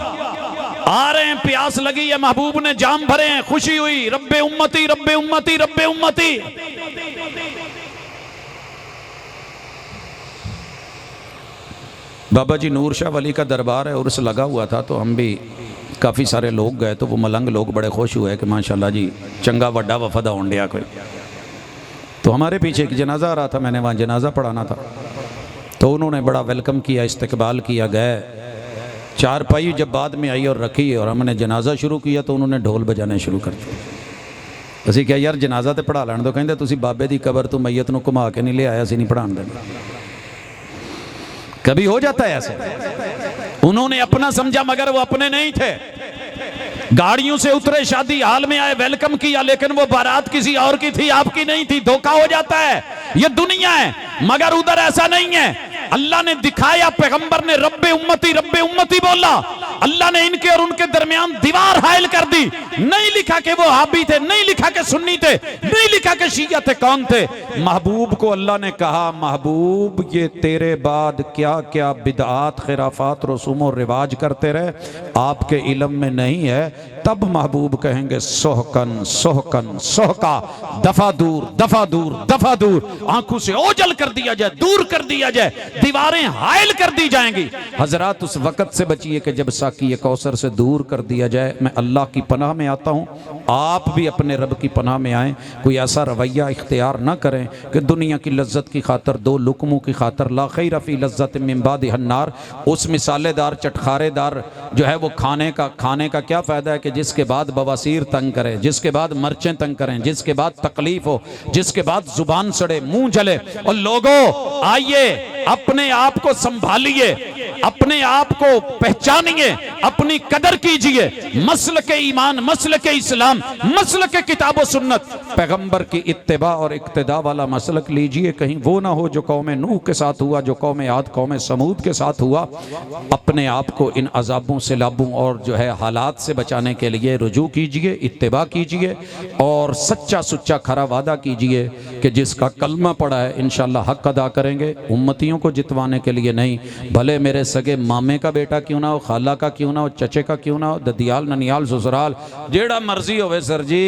आ रहे हैं, प्यास लगी है, महबूब ने जाम भरे हैं, खुशी हुई, रब्बे उम्मती रब्बे उम्मती रब्बे उम्मती। बाबा जी नूर शाह वली का दरबार है, उर्स लगा हुआ था, तो हम भी काफ़ी सारे लोग गए, तो वो मलंग लोग बड़े खुश हुए कि माशाल्लाह जी चंगा वड्डा वफद आउण डिया कोई। तो हमारे पीछे एक जनाजा आ रहा था, मैंने वहाँ जनाजा पढ़ाना था, तो उन्होंने बड़ा वेलकम किया, इस्तकबाल किया। गए, चारपाई जब बाद में आई और रखी और हमने जनाजा शुरू किया तो उन्होंने ढोल बजाने शुरू कर दिए। ਅਸੀਂ ਕਿਹਾ यार जनाजा तो पढ़ा लैन दो। ਕਹਿੰਦੇ ਤੁਸੀਂ बाबे की कबर तो मैयत ਨੂੰ घुमा के नहीं ले आया, ਅਸੀਂ नहीं पढ़ाने देना। कभी हो जाता है ऐसे। उन्होंने अपना समझा मगर वो अपने नहीं थे। गाड़ियों से उतरे, शादी हाल में आए, वेलकम किया, लेकिन वो बारात किसी और की थी, आपकी नहीं थी। धोखा हो जाता है, ये दुनिया है। मगर उधर ऐसा नहीं है। अल्लाह ने दिखाया, पैगंबर ने रब्बे उम्मती बोला। अल्लाह ने इनके और उनके दरमियान दीवार हायल कर दी। नहीं लिखा कि वो हाबी थे, नहीं लिखा कि सुन्नी थे, नहीं लिखा कि शिया थे, कौन थे। महबूब को अल्लाह ने कहा, महबूब ये तेरे बाद क्या क्या बिदआत, खिराफात, रसूम और रिवाज करते रहे, आपके इल्म में नहीं है। तब महबूब कहेंगे सोहकन सोहकन सोहका, दफा दूर दफा दूर दफा दूर, आंखों से ओझल कर दिया जाए, दूर कर दिया जाए, दीवारें हायल कर दी जाएंगी। हजरत उस वक़्त से बचिए कि जब साकी कौसर से दूर कर दिया जाए। मैं अल्लाह की पनाह में आता हूँ, आप भी अपने रब की पनाह में आएँ। कोई ऐसा रवैया इख्तियार ना करें कि दुनिया की लज्जत की खातर, दो लुकमों की खातर, ला खैर फी लज्जत मिन बाद हन्नार, उस मिसालेदार चटखारेदार जो है वो खाने का क्या फ़ायदा है कि जिसके बाद बवासीर तंग करे, जिसके बाद मर्चें तंग करें, जिसके बाद तकलीफ हो, जिसके बाद जुबान सड़े, मुंह जले। और लोगों आइए, अपने आप को संभालिए, अपने आप को पहचानिए, अपनी कदर कीजिए। मसल के ईमान, मसल के इस्लाम, मसल के किताब व सुन्नत, पैगंबर की इत्तिबा और इक्तिदा वाला मसलक लीजिए। कहीं वो ना हो जो कौम नूह के साथ हुआ, जो कौम आद, कौम समूद के साथ हुआ। अपने आप को इन अजाबों, सैलाबों और जो है हालात से बचाने के लिए रुजू कीजिए, इत्तिबा कीजिए और सच्चा सुच्चा खरा वादा कीजिए कि जिसका कलमा पड़ा है इंशाअल्लाह हक अदा करेंगे। उम्मतियों को जितवाने के लिए नहीं, भले मेरे सगे मामे का बेटा क्यों ना हो, खाला का क्यों ना हो, चचे का क्यों ना हो, ददियाल, ननियाल, ससुराल, जेड़ा मर्जी होवे सर जी,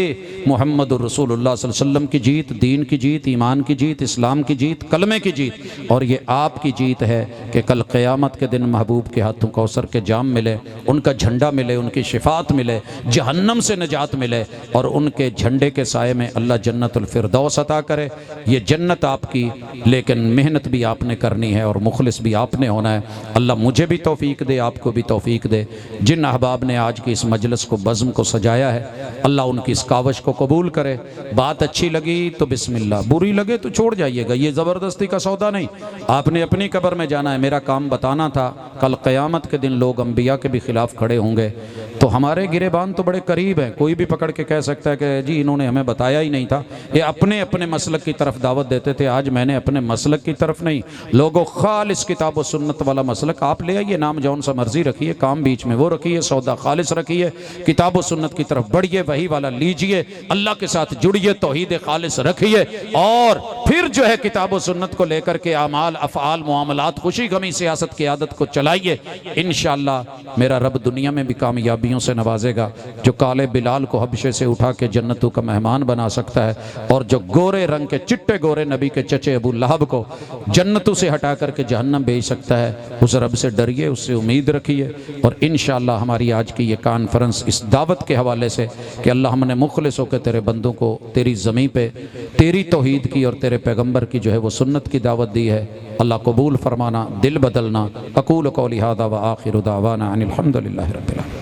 मुहम्मदुर रसूलुल्लाह सल्लल्लाहु अलैहि वसल्लम की जीत, दीन की जीत, ईमान की जीत, इस्लाम की जीत, कलमे की जीत। और ये आपकी जीत है कि कल क़यामत के दिन महबूब के हाथों कौसर के जाम मिले, उनका झंडा मिले, उनकी शिफात मिले, जहन्नम से निजात मिले और उनके झंडे के साए में अल्लाह जन्नतुल फिरदौस अता करे। ये जन्नत आपकी, लेकिन मेहनत भी आपने करनी है और मुखलिस भी आपने होना है। अल्लाह मुझे भी तौफीक दे, आपको भी तौफीक दे। जिन अहबाब ने आज की इस मजलिस को, बज़्म को सजाया है, अल्लाह उनकी इस कावश को कबूल करे। बात अच्छी लगी तो बिस्मिल्लाह, बुरी लगे तो छोड़ जाइएगा। ये ज़बरदस्ती का सौदा नहीं, आपने अपनी कब्र में जाना है। मेरा काम बताना था। कल क़यामत के दिन लोग अंबिया के भी खिलाफ खड़े होंगे, तो हमारे गिरेबान तो बड़े करीब हैं। कोई भी पकड़ के कह सकता है कि जी इन्होंने हमें बताया ही नहीं था। ये अपने अपने मसलक की तरफ दावत देते थे। आज मैंने अपने मसलक की तरफ नहीं, लोगों खालिस किताब व सुन्नत वाला मसलक आप ले आइए, नाम जौन सा मर्जी रखिए, काम बीच में वो रखिए, सौदा खालिस रखिए, किताब व सुन्नत की तरफ बढ़िए, वही वाला लीजिए, अल्लाह के साथ जुड़िए, तौहीद खालिस रखिए और फिर जो है किताब व सुन्नत को लेकर के आमाल, अफ़आल, मुआमलात, खुशी गमी, सियासत की आदत को चलाइए। इंशाअल्लाह मेरा रब दुनिया में भी कामयाबियों से नवाजेगा। जो काले बिलाल को हबशे से उठा के जन्नतों का मेहमान बना सकता है और जो गोरे रंग के, चिट्टे गोरे नबी के चचे अबू लहब को जन्नतों से हटा करके जहन्नम भेज सकता है, उस रब से डरिए, उससे उम्मीद रखिए। और इंशाअल्लाह हमारी आज की ये कॉन्फ्रेंस इस दावत के हवाले से कि अल्लाह हमने मुखलिस होकर तेरे बंदों को तेरी ज़मीं पे तेरी तौहीद की और तेरे पैगम्बर की जो है वो सुन्नत की दावत दी है, अल्लाह कबूल फरमाना, दिल बदलना। अकूल कौली हादा व आखिरु दावाना अनिल हम्दुलिल्लाहि रब्बिल आलमीन।